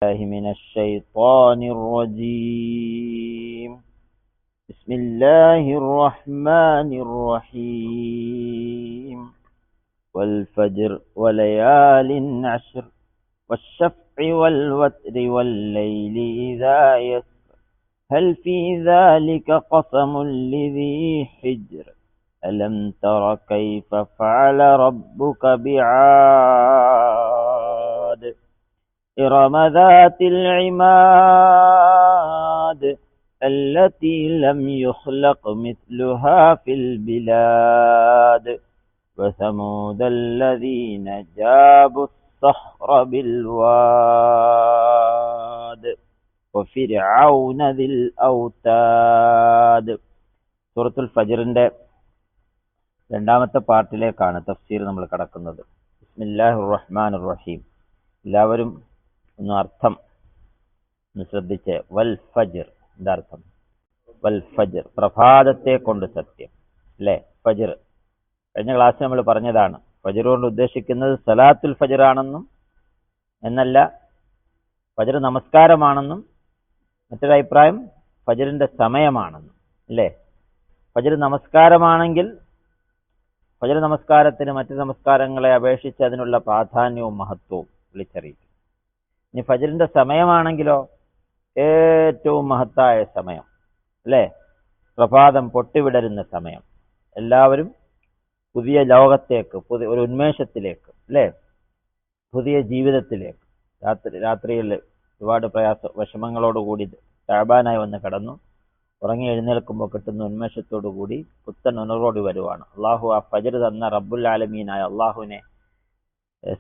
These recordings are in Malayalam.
من الشيطان الرجيم. بسم الله الرحمن الرحيم. والفجر وليال عشر والشفع والوتر والليل إذا يسر هل في ذلك قسم لذي حجر ألم تر كيف فعل ربك بعاد إرم ذات العماد التي لم يخلق مثلها في البلاد وثمود الذين جابوا الصخر بالواد وفرعون ذي الأوتاد. സൂറത്തുൽ ഫജ്റിന്റെ രണ്ടാമത്തെ പാർട്ടിലേക്കാണ് തഫ്സീർ നമ്മൾ കടക്കുന്നത്. ബിസ്മില്ലാഹിർ റഹ്മാനിർ റഹീം. എല്ലാവരും ഒന്ന് അർത്ഥം ഒന്ന് ശ്രദ്ധിച്ച്. വൽ ഫജ്ർ, എന്താ അർത്ഥം? വൽ ഫജ്ർ, പ്രഭാതത്തെ കൊണ്ട് സത്യം, അല്ലേ? ഫജ്ർ കഴിഞ്ഞ ക്ലാസ്സിൽ നമ്മൾ പറഞ്ഞതാണ്. ഫജ്ർ കൊണ്ട് ഉദ്ദേശിക്കുന്നത് സലാത്തുൽ ഫജ്ർ ആണെന്നും എന്നല്ല, ഫജ്ർ നമസ്കാരമാണെന്നും. മറ്റൊരു അഭിപ്രായം ഫജ്റിന്റെ സമയമാണെന്നും, അല്ലേ? ഫജ്ർ നമസ്കാരമാണെങ്കിൽ ഫജ്ർ നമസ്കാരത്തിന് മറ്റു നമസ്കാരങ്ങളെ അപേക്ഷിച്ച് അതിനുള്ള പ്രാധാന്യവും മഹത്വവും വിളിച്ചറിയിക്കും. ഇനി ഫജ്റിന്റെ സമയമാണെങ്കിലോ ഏറ്റവും മഹത്തായ സമയം, അല്ലേ? പ്രഭാതം പൊട്ടിവിടരുന്ന സമയം. എല്ലാവരും പുതിയ ലോകത്തേക്ക്, പുതിയ ഒരു ഉന്മേഷത്തിലേക്ക്, അല്ലേ? പുതിയ ജീവിതത്തിലേക്ക്. രാത്രിയിൽ ഒരുപാട് വിഷമങ്ങളോടുകൂടി തഅബാനായി വന്ന് കടന്നു ഉറങ്ങി എഴുന്നേൽക്കുമ്പോൾ കിട്ടുന്ന ഉന്മേഷത്തോടു കൂടി പുത്തൻ ഉണർവോട് വരുവാണ്. അള്ളാഹു ആ ഫജ്ർ തന്ന റബ്ബുൽ ആലമീനായ അള്ളാഹുവിനെ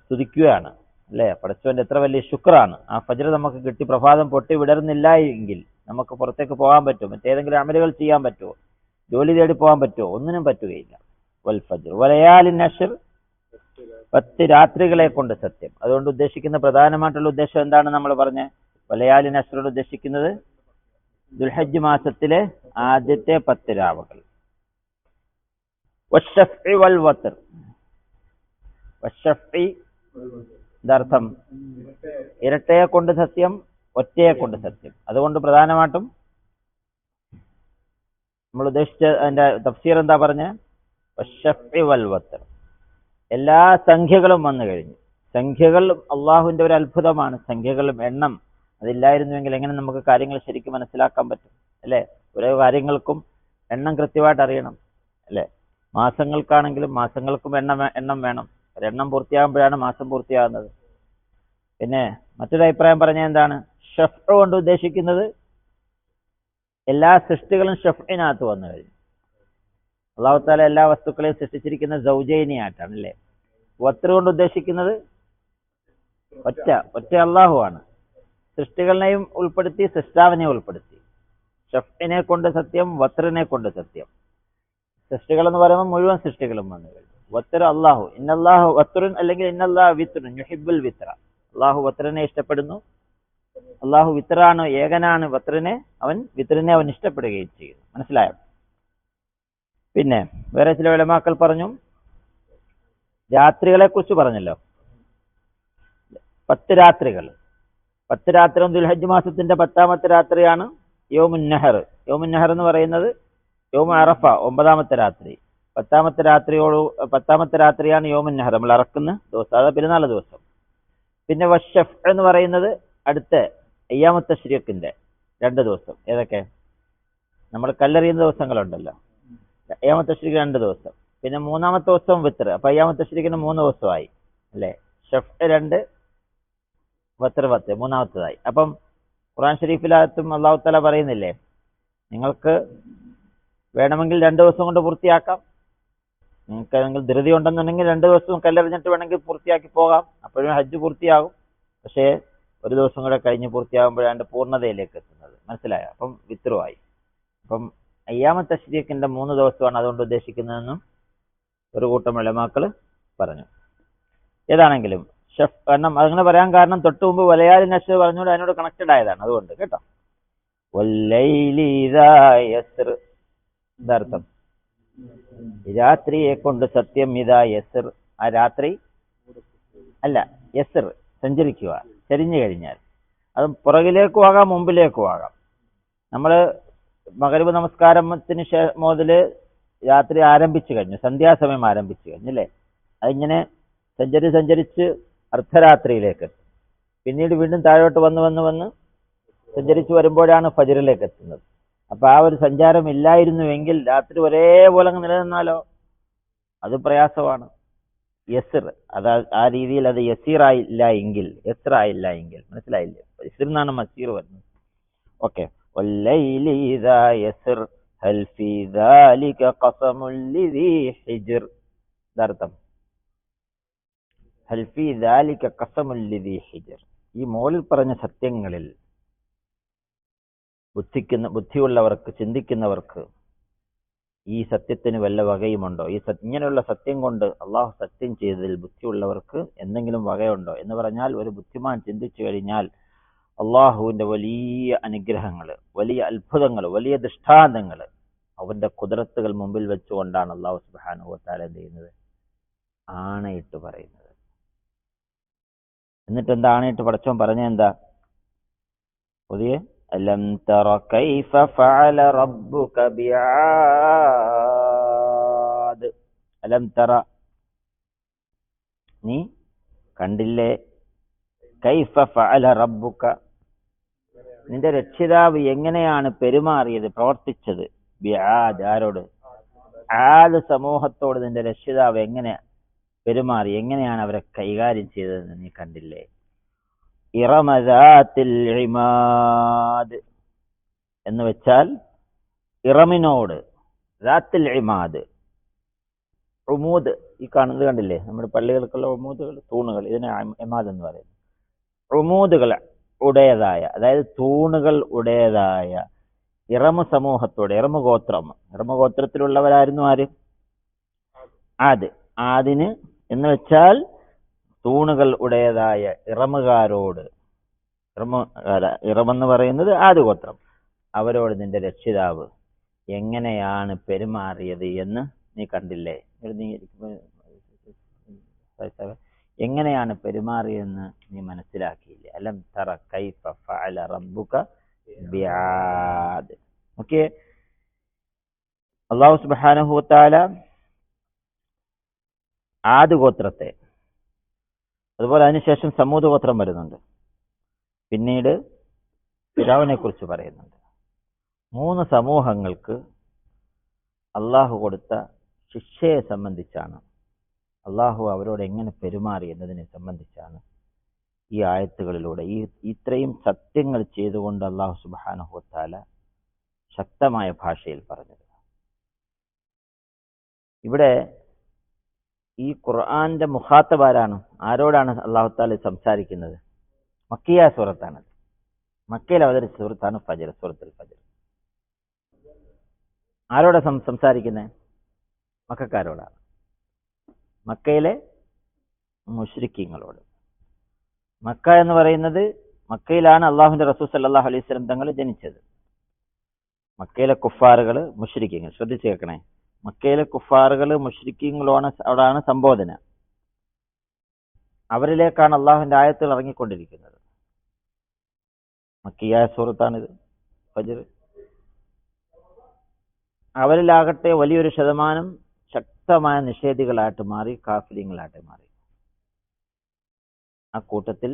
സ്തുതിക്കുകയാണ്, അല്ലേ? പടച്ചവന്റെ എത്ര വലിയ ശുക്രാണ്. ആ ഫജ്ർ നമുക്ക് കിട്ടി. പ്രഭാതം പൊട്ടി വിടർന്നില്ല എങ്കിൽ നമുക്ക് പുറത്തേക്ക് പോകാൻ പറ്റുമോ? മറ്റേതെങ്കിലും അമലുകൾ ചെയ്യാൻ പറ്റുമോ? ജോലി തേടി പോകാൻ പറ്റുമോ? ഒന്നിനും പറ്റുകയില്ല. വൽ ഫജ്ർ വലയാലിൻ അശ്ർ, 10 രാത്രികളെ കൊണ്ട് സത്യം. അതുകൊണ്ട് ഉദ്ദേശിക്കുന്ന പ്രധാനമായിട്ടുള്ള ഉദ്ദേശം എന്താണ് നമ്മൾ പറഞ്ഞ? വലയാലിൻ അശ്റോട് ഉദ്ദേശിക്കുന്നത് ദുൽഹജ്ജ് മാസത്തിലെ ആദ്യത്തെ 10 രാവുകൾ. വശഫ്ഇ വൽ വത്ർ, വശഫ്ഇ എന്താർത്ഥം? ഇരട്ടയെ കൊണ്ട് സത്യം, ഒറ്റയെ കൊണ്ട് സത്യം. അതുകൊണ്ട് പ്രധാനമായിട്ടും നമ്മൾ ഉദ്ദേശിച്ച അതിന്റെ തഫ്സീർ എന്താ പറഞ്ഞ? വശഫ്ഇ വൽ വത്ർ, എല്ലാ സംഖ്യകളും വന്നു കഴിഞ്ഞു. സംഖ്യകൾ അള്ളാഹുവിന്റെ ഒരു അത്ഭുതമാണ്. സംഖ്യകളും എണ്ണം അതില്ലായിരുന്നുവെങ്കിൽ എങ്ങനെ നമുക്ക് കാര്യങ്ങൾ ശരിക്കും മനസ്സിലാക്കാൻ പറ്റും, അല്ലേ? ഓരോ കാര്യങ്ങൾക്കും എണ്ണം കൃത്യമായിട്ട് അറിയണം, അല്ലേ? മാസങ്ങൾക്കാണെങ്കിലും മാസങ്ങൾക്കും എണ്ണം വേണം. ഒരെണ്ണം പൂർത്തിയാകുമ്പോഴാണ് മാസം പൂർത്തിയാകുന്നത്. പിന്നെ മറ്റൊരു അഭിപ്രായം പറഞ്ഞ എന്താണ്? ഷഫ്അ കൊണ്ട് ഉദ്ദേശിക്കുന്നത് എല്ലാ സൃഷ്ടികളും ഷഫ്ഇനകത്ത് വന്നു കഴിഞ്ഞു. അള്ളാഹു തആല എല്ലാ വസ്തുക്കളെയും സൃഷ്ടിച്ചിരിക്കുന്ന സൗജൈനിയായിട്ടാണ്, അല്ലേ? വത്ർ കൊണ്ട് ഉദ്ദേശിക്കുന്നത് ഒറ്റ അള്ളാഹു ആണ്. സൃഷ്ടികളെയും ഉൾപ്പെടുത്തി, സൃഷ്ടാവിനെ ഉൾപ്പെടുത്തി. ഷഫ്ഇനെ കൊണ്ട് സത്യം, വത്റിനെ കൊണ്ട് സത്യം. സൃഷ്ടികൾ എന്ന് പറയുമ്പോൾ മുഴുവൻ സൃഷ്ടികളും വന്നു കഴിഞ്ഞു. വത്ർ അള്ളാഹു, ഇന്നല്ലാഹു വത്റുൻ അല്ലെങ്കിൽ ഇന്നല്ലാഹു വിത്റുൻ യുഹിബ്ബുൽ വിത്ര. അള്ളാഹു വത്റിനെ ഇഷ്ടപ്പെടുന്നു. അള്ളാഹു വിത്റാണ്, ഏകനാണ്. അവൻ വിത്റിനെ ഇഷ്ടപ്പെടുകയും ചെയ്യുന്നു. മനസ്സിലായോ? പിന്നെ വേറെ ചില ഉലമാക്കൾ പറഞ്ഞു, രാത്രികളെ കുറിച്ച് പറഞ്ഞല്ലോ. 10 രാത്രികൾ. 10 രാത്രിയും ദുൽഹജ്ജ് മാസത്തിന്റെ 10ാമത്തെ രാത്രിയാണ് യൗമുൻ നഹർ. യൗമുൻ നഹർ എന്ന് പറയുന്നത് യൗമു അറഫ, 9ാമത്തെ രാത്രി. 10ാമത്തെ രാത്രിയാണ് യൗമുൻ നഹർ, നമ്മൾ അറക്കുന്ന ദിവസം. അത് പെരുന്നാൾ ദിവസം. പിന്നെ വശഫ് എന്ന് പറയുന്നത് അടുത്ത അയ്യാമു തശ്രീഖിന്റെ 2 ദിവസം. ഏതൊക്കെ? നമ്മൾ കല്ലെറിയുന്ന ദിവസങ്ങളുണ്ടല്ലോ. അയ്യാമു തശ്രീഖ് 2 ദിവസം. പിന്നെ 3ാമത്തെ ദിവസം വിത്ർ. അപ്പൊ അയ്യാമു തശ്രീഖിന് 3 ദിവസമായി, അല്ലേ? ഷഫ് 2, വത്ർ 10, 3ാമത്തേതായി. അപ്പം ഖുർആൻ ഷരീഫിനകത്തും അല്ലാഹു തആല പറയുന്നില്ലേ, നിങ്ങൾക്ക് വേണമെങ്കിൽ 2 ദിവസം കൊണ്ട് പൂർത്തിയാക്കാം. നിങ്ങൾക്ക് ധൃതി ഉണ്ടെന്നുണ്ടെങ്കിൽ 2 ദിവസം കല്ലെറിഞ്ഞിട്ട് വേണമെങ്കിൽ പൂർത്തിയാക്കി പോകാം. അപ്പോഴും ഹജ്ജ് പൂർത്തിയാകും. പക്ഷേ 1 ദിവസം കൂടെ കഴിഞ്ഞ് പൂർത്തിയാകുമ്പോഴാണ് പൂർണ്ണതയിലേക്ക് എത്തുന്നത്. മനസ്സിലായോ? അപ്പം വിത്റുമായി. അപ്പം അയ്യാമു തശ്രീഖിന്റെ 3 ദിവസമാണ് അതുകൊണ്ട് ഉദ്ദേശിക്കുന്നതെന്നും ഒരു കൂട്ടം ഉലമാക്കൾ പറഞ്ഞു. ഏതാണെങ്കിലും കാരണം അങ്ങനെ പറയാൻ കാരണം തൊട്ട് മുമ്പ് വലയാലിൻ അശ്ർ പറഞ്ഞുകൊണ്ട് അതിനോട് കണക്റ്റഡ് ആയതാണ്. അതുകൊണ്ട് കേട്ടോ. വല്ലൈലി ഇദാ യസ്ർ, എന്താർത്ഥം? രാത്രിയെ കൊണ്ട് സത്യം. ഇതാ യസ്ർ, ആ രാത്രി അല്ല, യസ്ർ സഞ്ചരിക്കുക, ചരിഞ്ഞു കഴിഞ്ഞാൽ. അത് പുറകിലേക്കും ആകാം, മുമ്പിലേക്കും ആകാം. നമ്മൾ മഗ്‌രിബ് നമസ്കാരത്തിന് മുതൽ രാത്രി ആരംഭിച്ചു കഴിഞ്ഞു, സന്ധ്യാസമയം ആരംഭിച്ചു കഴിഞ്ഞു അല്ലേ? അതിങ്ങനെ സഞ്ചരിച്ച് അർദ്ധരാത്രിയിലേക്ക് എത്തും. പിന്നീട് വീണ്ടും താഴോട്ട് വന്ന് സഞ്ചരിച്ച് വരുമ്പോഴാണ് ഫജ്റിലേക്ക് എത്തുന്നത്. അപ്പൊ ആ ഒരു സഞ്ചാരം ഇല്ലായിരുന്നുവെങ്കിൽ രാത്രി ഒരേപോലെ നിലനിന്നാലോ അത് പ്രയാസമാണ്. യസിർ, അത് ആ രീതിയിൽ അത് യസീറായില്ല എങ്കിൽ, മനസ്സിലായില്ലേ? യസിർ എന്നാണ് മസീർ വരുന്നത്. ഓക്കെ. വല്ലൈലി ഇദാ യസിർ ഹൽ ഫീ ദാലിക ഖസമുൽ ലിദീ ഹിജ്ർ. ഇതർത്ഥം ഹൽ ഫീ ദാലിക ഖസമുൽ ലിദീ ഹിജ്ർ. ഈ മോളിൽ പറഞ്ഞ സത്യങ്ങളിൽ ബുദ്ധിയുള്ളവർക്ക്, ചിന്തിക്കുന്നവർക്ക് ഈ സത്യത്തിന് വല്ല വകയുമുണ്ടോ? ഇങ്ങനെയുള്ള സത്യം കൊണ്ട് അള്ളാഹു സത്യം ചെയ്തതിൽ ബുദ്ധിയുള്ളവർക്ക് എന്തെങ്കിലും വകയുണ്ടോ എന്ന് പറഞ്ഞാൽ, ഒരു ബുദ്ധിമാൻ ചിന്തിച്ചു കഴിഞ്ഞാൽ അള്ളാഹുവിന്റെ വലിയ അനുഗ്രഹങ്ങൾ, വലിയ അത്ഭുതങ്ങൾ, വലിയ ദൃഷ്ടാന്തങ്ങൾ, അവന്റെ ഖുദ്റത്തുകൾ മുമ്പിൽ വെച്ചുകൊണ്ടാണ് അള്ളാഹു സുബ്ഹാനഹു വ തആല എന്ത് ചെയ്യുന്നത്? ആണയിട്ട് പറയുന്നത്. എന്നിട്ട് എന്താ ആണയിട്ട് പടച്ചോൻ പറഞ്ഞെന്താ? പുതിയ അലം തറ കൈഫ ഫഅല റബ്ബുക ബിആദ്. അലം തറ, നീ കണ്ടില്ലേ? കൈഫ ഫഅല റബ്ബുക, നിന്റെ രക്ഷിതാവ് എങ്ങനെയാണ് പെരുമാറിയത്, പ്രവർത്തിച്ചത്? ബിആദ്, ആരോട്? ആദ് സമൂഹത്തോട് നിന്റെ രക്ഷിതാവ് എങ്ങനെ പെരുമാറി, എങ്ങനെയാണ് അവരെ കൈകാര്യം ചെയ്തതെന്ന് നീ കണ്ടില്ലേ? ഇറമ ദാത്തിൽ ഇമാദ് എന്ന് വെച്ചാൽ ഇറമിനോട്, ദാത്തിൽ ഇമാദ്, ഉമൂദ്, ഈ കാണുന്നത് കണ്ടില്ലേ? നമ്മുടെ പള്ളികൾക്കുള്ള ഉമൂദുകൾ, തൂണുകൾ, ഇതിനെ ഇമാദ് എന്ന് പറയുന്നത്. ഉമൂദുകൾ ഉടേതായ, അതായത് തൂണുകൾ ഉടേതായ ഇറമു സമൂഹത്തോട്, ഇറമു ഗോത്രത്തിലുള്ളവരായിരുന്നു ആര്? ആദ്. ആദിന് എന്ന് വെച്ചാൽ തൂണുകൾ ഉടേതായ ഇറമുകാരോട്, ഇറമെന്ന് പറയുന്നത് ആദ് ഗോത്രം, അവരോട് നിന്റെ രക്ഷിതാവ് എങ്ങനെയാണ് പെരുമാറിയത് എന്ന് നീ കണ്ടില്ലേ? എങ്ങനെയാണ് പെരുമാറിയെന്ന് നീ മനസ്സിലാക്കിയില്ലേ? അലം തറ കൈഫ ഫഅല റബ്ബുക ബിആദ്. ഓക്കേ. അല്ലാഹു സുബ്ഹാനഹു വ തആല ആദ് ഗോത്രത്തെ, അതുപോലെ അതിനുശേഷം സമൂദ് ഗോത്രം വരുന്നുണ്ട്, പിന്നീട് ഫിറഔനെ കുറിച്ച് പറയുന്നുണ്ട്. 3 സമൂഹങ്ങൾക്ക് അള്ളാഹു കൊടുത്ത ശിക്ഷയെ സംബന്ധിച്ചാണ്, അള്ളാഹു അവരോട് എങ്ങനെ പെരുമാറി എന്നതിനെ സംബന്ധിച്ചാണ് ഈ ആയത്തുകളിലൂടെ, ഇത്രയും സത്യങ്ങൾ ചെയ്തുകൊണ്ട് അള്ളാഹു സുബ്ഹാനഹു വ തആല ശക്തമായ ഭാഷയിൽ പറഞ്ഞത്. ഇവിടെ ഈ ഖുർആന്റെ മുഖാത്തബ് ആരാണ്? ആരോടാണ് അള്ളാഹു തആല സംസാരിക്കുന്നത്? മക്കിയ സൂറത്താണ്. മക്കയിൽ അവതരിച്ച സൂറത്താണ് ഫജ്ർ, സൂറത്തുൽ ഫജ്ർ. ആരോടാ സംസാരിക്കുന്നത്? മക്കക്കാരോടാണ്, മക്കയിലെ മുശ്രിക്കീങ്ങളോട്. മക്ക എന്ന് പറയുന്നത്, മക്കയിലാണ് അള്ളാഹുവിന്റെ റസൂൽ സല്ലല്ലാഹു അലൈഹി വസല്ലം തങ്ങൾ ജനിച്ചത്. മക്കയിലെ കുഫാറുകൾ, മുശ്രിക്കീങ്ങൾ, ശ്രദ്ധിച്ചു കേൾക്കണേ. മക്കയിലെ കുഫാറുകൾ, മുശ്രിക്കീങ്ങളാണ്, അവിടാണ് സംബോധന. അവരിലേക്കാണ് അള്ളാഹുവിന്റെ ആയത്തുകൾ ഇറങ്ങിക്കൊണ്ടിരിക്കുന്നത്. മക്കിയായ സൂറത്താണിത്, ഫജ്ർ. അവരിലാകട്ടെ വലിയൊരു ശതമാനം ശക്തമായ നിഷേധികളായിട്ട് മാറി, കാഫിര്യങ്ങളായിട്ട് മാറി. ആ കൂട്ടത്തിൽ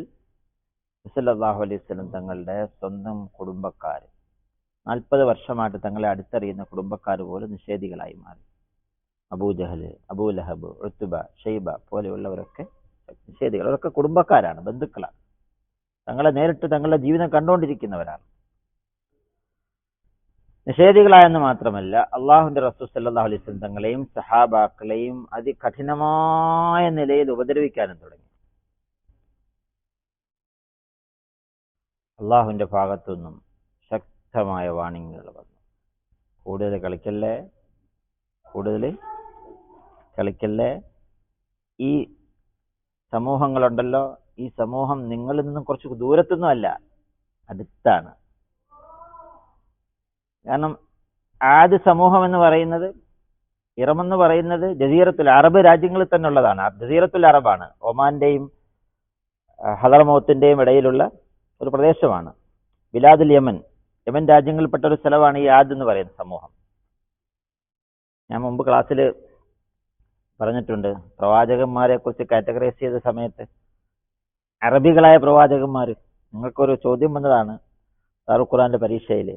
സല്ലല്ലാഹു അലൈഹി വസല്ലം തങ്ങളുടെ സ്വന്തം കുടുംബക്കാർ, 40 വർഷമായിട്ട് തങ്ങളെ അടുത്തറിയുന്ന കുടുംബക്കാർ പോലും നിഷേധികളായി മാറി. അബൂജഹൽ, അബൂലഹബ്, ഉത്ബ, ഷൈബ പോലെയുള്ളവരൊക്കെ നിഷേധികൾ. അവരൊക്കെ കുടുംബക്കാരാണ്, ബന്ധുക്കളാണ്, തങ്ങളെ നേരിട്ട് തങ്ങളുടെ ജീവിതം കണ്ടുകൊണ്ടിരിക്കുന്നവരാണ്. നിഷേധികളായെന്ന് മാത്രമല്ല, അള്ളാഹുവിന്റെ റസൂൽ സല്ലല്ലാഹു അലൈഹി വസല്ലം തങ്ങളെയും സഹാബാക്കളെയും അതികഠിനമായ നിലയിൽ ഉപദ്രവിക്കാനും തുടങ്ങി. അള്ളാഹുവിന്റെ ഭാഗത്തുനിന്നും ശക്തമായ വാണിങ്ങുകൾ വന്നു. കൂടുതൽ കളിക്കല്ലേ. ഈ സമൂഹങ്ങളുണ്ടല്ലോ, ഈ സമൂഹം നിങ്ങളിൽ നിന്നും കുറച്ച് ദൂരത്തൊന്നും അല്ല, അടുത്താണ്. കാരണം ആദ് സമൂഹം എന്ന് പറയുന്നത്, ഇറമെന്ന് പറയുന്നത് ജസീറത്തുൽ അറബ് രാജ്യങ്ങളിൽ തന്നെ ഉള്ളതാണ്. ജസീറത്തുൽ അറബാണ്, ഒമാന്റെയും ഹദർമൗത്തിന്റെയും ഇടയിലുള്ള ഒരു പ്രദേശമാണ്. ബിലാദുൽ യമൻ, യമൻ രാജ്യങ്ങളിൽപ്പെട്ട ഒരു സ്ഥലമാണ് ഈ ആദ് എന്ന് പറയുന്ന സമൂഹം. ഞാൻ മുമ്പ് ക്ലാസ്സിൽ പറഞ്ഞിട്ടുണ്ട്, പ്രവാചകന്മാരെ കുറിച്ച് കാറ്റഗറൈസ് ചെയ്ത സമയത്ത് അറബികളായ പ്രവാചകന്മാർ, നിങ്ങൾക്കൊരു ചോദ്യം വന്നതാണ് ദാറുൽ ഖുർആന്റെ പരീക്ഷയിൽ,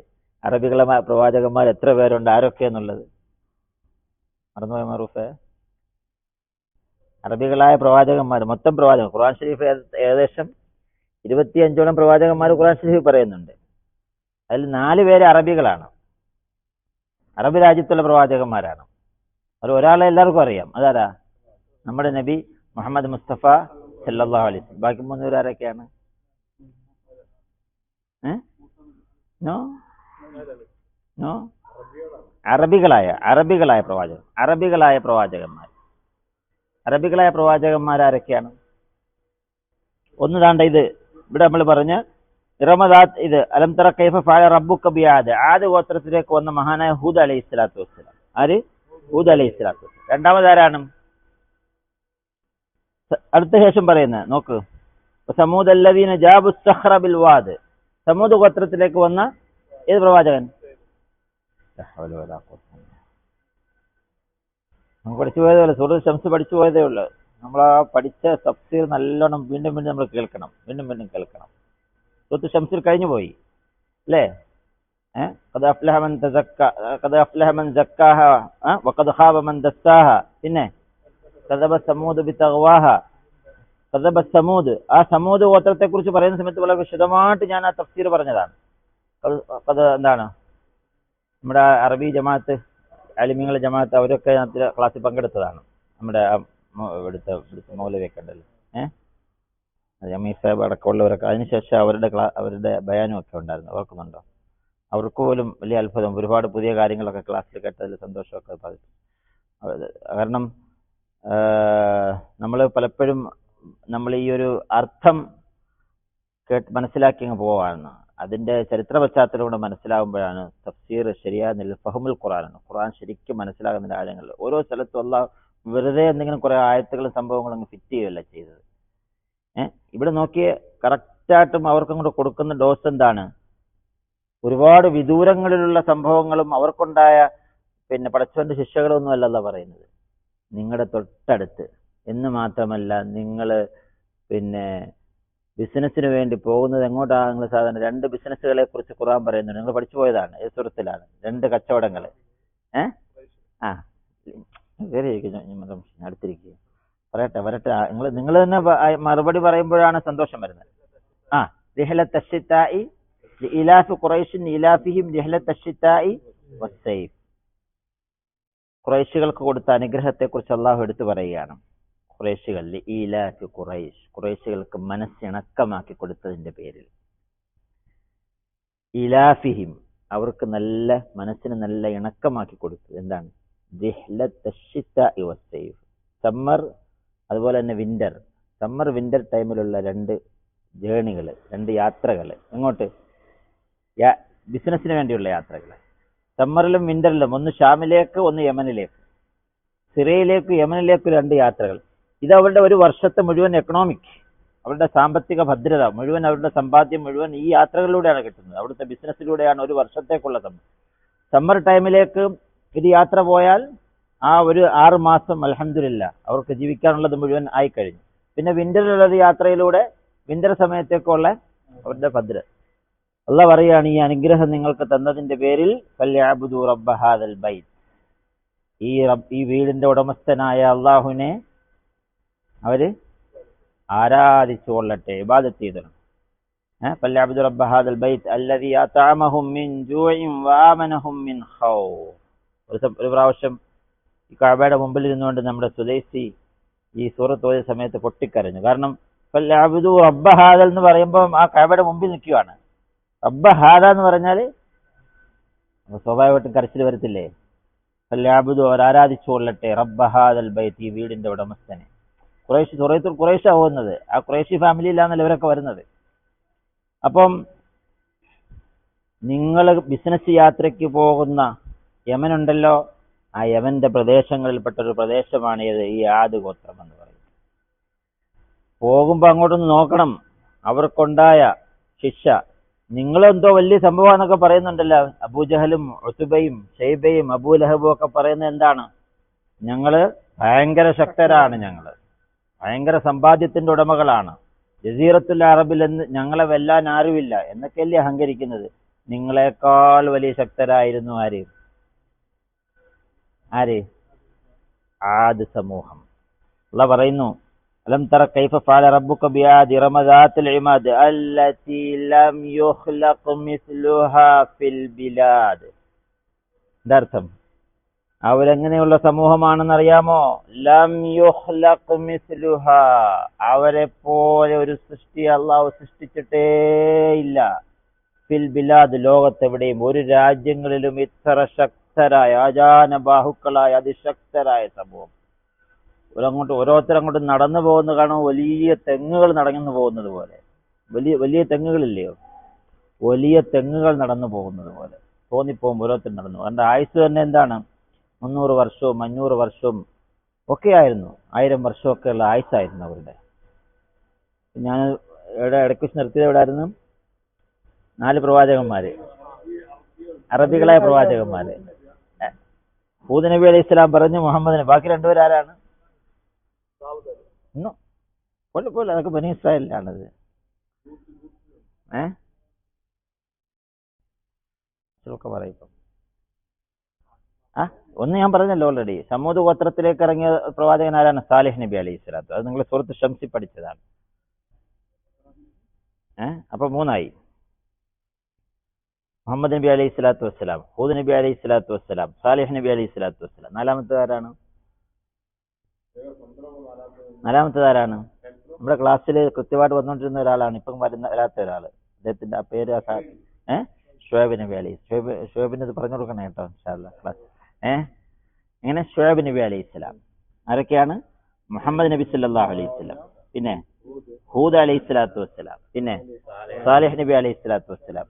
അറബികളായ പ്രവാചകന്മാർ എത്ര പേരുണ്ട്, ആരൊക്കെയെന്നുള്ളത് മറന്നുപോയ മറൂഫെ? അറബികളായ പ്രവാചകന്മാർ, മൊത്തം പ്രവാചകൻ ഖുർആൻ ഷരീഫ് ഏകദേശം 25ഓളം പ്രവാചകന്മാർ ഖുർആൻ ഷരീഫ് പറയുന്നുണ്ട്. അതിൽ 4 പേര് അറബികളാണ്, അറബ് രാജ്യത്തുള്ള പ്രവാചകന്മാരാണ്. അത് ഒരാളെ എല്ലാവർക്കും അറിയാം, അതാരാ? നമ്മുടെ നബി മുഹമ്മദ് മുസ്തഫ സല്ലല്ലാഹു അലൈഹി വസല്ലം. ബാക്കി 3 പേര് ആരൊക്കെയാണ്? അറബികളായ പ്രവാചകന്മാർ. അറബികളായ പ്രവാചകന്മാരാരൊക്കെയാണ്? ഒന്ന് താണ്ട ഇത് ഇവിടെ നമ്മൾ പറഞ്ഞ ഇറമദാത്ത്, ഇത് അലം തറ കൈഫ ഫഅല റബ്ബുക ബിആദ്, ആദ് ഗോത്രത്തിലേക്ക് വന്ന മഹാനായ ഹൂദ് അലൈഹിസ്സലാത്തു വസ്സലാം. ആര്? ഹൂദ് അലൈഹിസ്സലാത്തു വസ്സലാം. രണ്ടാമതാരാണ്? അടുത്ത ശേഷം പറയുന്നത് നോക്ക്, സമൂദ് അല്ലദീന ജാബു സഖറ ബിൽ വാദ്, സമൂദ് ഗോത്രത്തിലേക്ക് വന്ന ഏത് പ്രവാചകൻ? നമുക്ക് പഠിച്ചു പോയതേ ഉള്ളൂ, സൂറത്തുൽ ശംസ് പഠിച്ചു പോയതേ ഉള്ളൂ. നമ്മൾ ആ പഠിച്ച തഫ്സീർ നല്ലോണം വീണ്ടും നമ്മൾ കേൾക്കണം, വീണ്ടും കേൾക്കണം. സൂറത്തുൽ ശംസിൽ കഴിഞ്ഞു പോയി അല്ലേ? ഖദ് അഫ്ലഹ മൻ തസക്ക, ഖദ് അഫ്ലഹ മൻ സക്കാഹ വഖദ് ഖാബ മൻ ദസ്സാഹ. പിന്നെ കദബ സമൂദ് ബിതഗ്വാഹ, കദബ സമൂദ്, ആ സമൂദ് ഗോത്രത്തെ കുറിച്ച് പറയുന്ന സമയത്ത് വളരെ വിശദമായിട്ട് ഞാൻ ആ തഫ്സീർ പറഞ്ഞതാണ്. അത് എന്താണ്, നമ്മുടെ അറബി ജമാഅത്ത്, അലിമിങ്ങളെ ജമാഅത്ത്, അവരൊക്കെ ക്ലാസ്സിൽ പങ്കെടുത്തതാണ്. നമ്മുടെ ഇവിടുത്തെ മൗലവിയൊക്കെ ഉണ്ടല്ലോ, ജമീർ സാഹിബ് അടക്കമുള്ളവരൊക്കെ. അതിനുശേഷം അവരുടെ ബയാനും ഒക്കെ ഉണ്ടായിരുന്നു, ഓർക്കുന്നുണ്ടോ? അവർക്ക് പോലും വലിയ അത്ഭുതം, ഒരുപാട് പുതിയ കാര്യങ്ങളൊക്കെ ക്ലാസ്സിൽ കേട്ടതിൽ സന്തോഷമൊക്കെ ബാധിച്ചു. കാരണം നമ്മൾ പലപ്പോഴും നമ്മൾ ഈ ഒരു അർത്ഥം മനസ്സിലാക്കി അങ്ങ് പോവാണ്. അതിന്റെ ചരിത്ര പശ്ചാത്തലം കൂടെ മനസ്സിലാകുമ്പോഴാണ് തഫ്സീർ ശരിയായ ഫഹ്മുൽ ഖുർആനാണ്. ഖുർആൻ ശരിക്കും മനസ്സിലാകുന്ന ആഴങ്ങളിൽ ഓരോ സ്ഥലത്തും അല്ലാഹ് വെറുതെ എന്തെങ്കിലും കുറെ ആയത്തുകളും സംഭവങ്ങളും അങ്ങ് ഫിറ്റ് ചെയ്യുകയല്ല ചെയ്തത്. ഇവിടെ നോക്കിയ കറക്റ്റായിട്ടും അവർക്കും കൂടെ കൊടുക്കുന്ന ഡോസ് എന്താണ്? ഒരുപാട് വിദൂരങ്ങളിലുള്ള സംഭവങ്ങളും അവർക്കുണ്ടായ പിന്നെ പടച്ചവന്റെ ശിക്ഷകളൊന്നും അല്ലല്ല പറയുന്നത്, നിങ്ങളുടെ തൊട്ടടുത്ത് എന്ന് മാത്രമല്ല, നിങ്ങൾ പിന്നെ ബിസിനസ്സിന് വേണ്ടി പോകുന്നത് എങ്ങോട്ടാണ്? നിങ്ങൾ സാധാരണ 2 ബിസിനസ്സുകളെ കുറിച്ച് ഖുർആൻ പറയുന്നുണ്ട്, നിങ്ങൾ പഠിച്ചു പോയതാണ്, ഏത് സൂറത്തിലാണ്? 2 കച്ചവടങ്ങൾ. അടുത്തിരിക്കുക, വരട്ടെ. നിങ്ങൾ തന്നെ മറുപടി പറയുമ്പോഴാണ് സന്തോഷം വരുന്നത്. റിഹ്ലത്ത് അശ്ശിത്താഇ ലിഇലാഫി ഖുറൈശിൻ ഇലാഫിഹിം റിഹ്ലത്ത് അശ്ശിത്താഇ വസ്സൈഫ്. ഖുറൈശികൾക്ക് കൊടുത്ത അനുഗ്രഹത്തെ കുറിച്ച് അള്ളാഹു എടുത്തു പറയുകയാണ്. ഖുറൈശികൾ ലിഇലാഫി ഖുറൈശ്, ഖുറൈശികൾക്ക് മനസ്സിണക്കമാക്കി കൊടുത്തതിന്റെ പേരിൽ. ഇലാഫിഹിം, അവർക്ക് നല്ല മനസ്സിന് നല്ല ഇണക്കമാക്കി കൊടുത്തു. എന്താണ്? റിഹ്ലത്ത് അശ്ശിത്താഇ വസ്സൈഫ്, സമ്മർ അതുപോലെ തന്നെ വിന്റർ. സമ്മർ വിന്റർ ടൈമിലുള്ള 2 ജേണികൾ, 2 യാത്രകൾ. എങ്ങോട്ട്? ബിസിനസ്സിന് വേണ്ടിയുള്ള യാത്രകൾ. സമ്മറിലും വിന്ററിലും, ഒന്ന് ഷാമിലേക്ക്, ഒന്ന് യമനിലേക്ക്. സിറിയയിലേക്ക് യമനിലേക്ക് 2 യാത്രകൾ. ഇത് അവരുടെ ഒരു വർഷത്തെ മുഴുവൻ എക്കണോമിക്, അവരുടെ സാമ്പത്തിക ഭദ്രത മുഴുവൻ, അവരുടെ സമ്പാദ്യം മുഴുവൻ ഈ യാത്രകളിലൂടെയാണ് കിട്ടുന്നത്. അവിടുത്തെ ബിസിനസ്സിലൂടെയാണ് ഒരു വർഷത്തേക്കുള്ള സമ്മർ ടൈമിലേക്ക് ഇത് യാത്ര പോയാൽ ആ ഒരു 6 മാസം അൽഹംദുലില്ലാ അവർക്ക് ജീവിക്കാനുള്ളത് മുഴുവൻ ആയിക്കഴിഞ്ഞു. പിന്നെ വിന്ററിലുള്ളത് യാത്രയിലൂടെ വിന്റർ സമയത്തേക്കുള്ള അവരുടെ ഭദ്രത. അല്ലാഹ് പറയുകയാണ്, ഈ അനുഗ്രഹം നിങ്ങൾക്ക് തന്നതിന്റെ പേരിൽ ഫല്യഅബ്ദു റബ്ബ ഹാദൽ ബൈത്ത്, ഈ വീടിന്റെ ഉടമസ്ഥനായ അള്ളാഹുവിനെ അവര് ആരാധിച്ചു കൊള്ളട്ടെ, ഇബാദത്ത് ചെയ്തണം. ഫല്യഅബ്ദു റബ്ബ ഹാദൽ ബൈത്ത് അല്ലദീ അത്അമഹും മിൻ ജൂഇൻ വആമനഹും മിൻ ഖൗഫ്. ഒരു പ്രാവശ്യം ഈ കഅബയുടെ മുമ്പിൽ ഇരുന്നുകൊണ്ട് നമ്മുടെ സുദൈസി ഈ സൂറത്ത് ഓതിയ സമയത്ത് പൊട്ടിക്കരഞ്ഞു. കാരണം ഫല്യഅബ്ദു റബ്ബ ഹാദൽ എന്ന് പറയുമ്പോൾ ആ കഅബയുടെ മുമ്പിൽ നിൽക്കുകയാണ്. റബ്ബ ഹാദ എന്ന് പറഞ്ഞാൽ സ്വാഭാവികമായിട്ടും കരച്ചിൽ വരത്തില്ലേ? ഫല്യഅബ്ദു, അവർ ആരാധിച്ചു കൊള്ളട്ടെ, റബ്ബ ഹാദൽ ബൈത്ത്, ഈ വീടിന്റെ ഉടമസ്ഥനെ. സൂറത്തുൽ ഖുറൈശ് ആവുന്നത്, ആ ഖുറൈശി ഫാമിലിയിലാണല്ലോ ഇവരൊക്കെ വരുന്നത്. അപ്പം നിങ്ങൾ ബിസിനസ് യാത്രയ്ക്ക് പോകുന്ന യമൻ ഉണ്ടല്ലോ, ആ യമന്റെ പ്രദേശങ്ങളിൽപ്പെട്ട ഒരു പ്രദേശമാണ് ഏത്? ഈ ആദ് ഗോത്രം എന്ന് പറയുന്നത്. പോകുമ്പോൾ അങ്ങോട്ടൊന്ന് നോക്കണം, അവർക്കുണ്ടായ ശിക്ഷ. നിങ്ങളെന്തോ വലിയ സംഭവമാണെന്നൊക്കെ പറയുന്നുണ്ടല്ലോ. അബൂജഹലും ഉത്ബയും ഷൈബയും അബൂലഹബും ഒക്കെ പറയുന്നത് എന്താണ്? ഞങ്ങള് ഭയങ്കര ശക്തരാണ്, ഞങ്ങള് ഭയങ്കര സമ്പാദ്യത്തിന്റെ ഉടമകളാണ്, ജസീറത്തുൽ അറബിൽ എന്ന് ഞങ്ങളെ വെല്ലാൻ ആരുമില്ല എന്നൊക്കെയല്ലേ അഹങ്കരിക്കുന്നത്. നിങ്ങളെക്കാൾ വലിയ ശക്തരായിരുന്നു ആര്? ആര്? ആദ് സമൂഹം. അല്ലാഹ് പറയുന്നു, അലം തറ കൈഫ ഫഅല റബ്ബുക ബിആദി ഇറമ ദാത്തിൽ ഇമാദ് അല്ലതി ലം യുഖ്ലഖ് മിസ്ലുഹാ ഫിൽ ബിലാദ്. എന്താർത്ഥം? അവരെങ്ങനെയുള്ള സമൂഹമാണെന്നറിയാമോ? ലം യുഖ്ലഖ് മിസ്ലുഹാ, അവരെ പോലെ ഒരു സൃഷ്ടി അല്ലാഹു സൃഷ്ടിച്ചിട്ടേ ഇല്ല. ഫിൽ ബിലാദ്, ലോകത്തെവിടെയും ഒരു രാജ്യങ്ങളിലും ഇത്ര ശക്തരായ ആജാനബാഹുക്കളായ അതിശക്തരായ സമൂഹം. ഓരോരുത്തരങ്ങോട്ട് നടന്നു പോകുന്ന കാണും, വലിയ തെങ്ങുകൾ നടന്നു പോകുന്നത് പോലെ. വലിയ വലിയ തെങ്ങുകളില്ലയോ? വലിയ തെങ്ങുകൾ നടന്നു പോകുന്നത് പോലെ തോന്നിപ്പോകും ഓരോരുത്തർ നടന്നു. അവരുടെ ആയുസ് തന്നെ എന്താണ്? 300 വർഷവും 500 വർഷവും ഒക്കെ ആയിരുന്നു, 1000 വർഷമൊക്കെ ഉള്ള ആയുസ്സായിരുന്നു അവരുടെ. ഞാൻ ഇടയ്ക്ക് വെച്ച് നിർത്തിയത് എവിടെയായിരുന്നു? 4 പ്രവാചകന്മാര്, അറബികളായ പ്രവാചകന്മാര്. ഹൂദ് നബി അലൈഹി സ്വലാം പറഞ്ഞു മുഹമ്മദിന്. ബാക്കി 2 പേരാരാണ്? പോലെ അതൊക്കെ ബനി ഇസ്രായേലിലാണത്. ഒക്കെ പറയും. ഒന്ന് ഞാൻ പറഞ്ഞല്ലോ ഓൾറെഡി. സമൂദ് ഗോത്രത്തിലേക്ക് ഇറങ്ങിയ പ്രവാചകൻ ആരാണ്? സാലിഹ് നബി അലൈഹി സ്വലാത്തു. അത് നിങ്ങൾ സൂറത്ത് ഷംസിൽ പഠിച്ചതാണ്. അപ്പൊ 3 ആയി. മുഹമ്മദ് നബി അലൈഹി സ്വലാത്തു വസ്സലാം, ഹൂദ് നബി അലൈഹി സ്വലാത്തു വസ്സലാം, സാലിഹ് നബി അലൈഹി സ്വലാത്തു വസ്സലാം. നാലാമത്തേതാരാണ്? നമ്മുടെ ക്ലാസ്സിൽ കൃത്യമായിട്ട് വന്നുകൊണ്ടിരുന്ന ഒരാളാണ്, ഇപ്പം വരാത്ത ഒരാള്. അദ്ദേഹത്തിന്റെ ആ പേര് ഷുഐബ് നബി അലൈഹി. ഷുഐബിന് ഇത് പറഞ്ഞു കൊടുക്കണം കേട്ടോ ഇൻഷാല്ലാ ക്ലാസ്. ഇങ്ങനെ ഷുഐബ് നബി അലൈഹി സ്വലാം. ആരൊക്കെയാണ്? മുഹമ്മദ് നബി സല്ലല്ലാഹു അലൈഹി വസല്ലം, പിന്നെ ഹൂദ് അലൈഹി സ്വലാത്തു വസ്സലാം, പിന്നെ സാലിഹ് നബി അലൈഹി സ്വലാത്തു വസ്സലാം,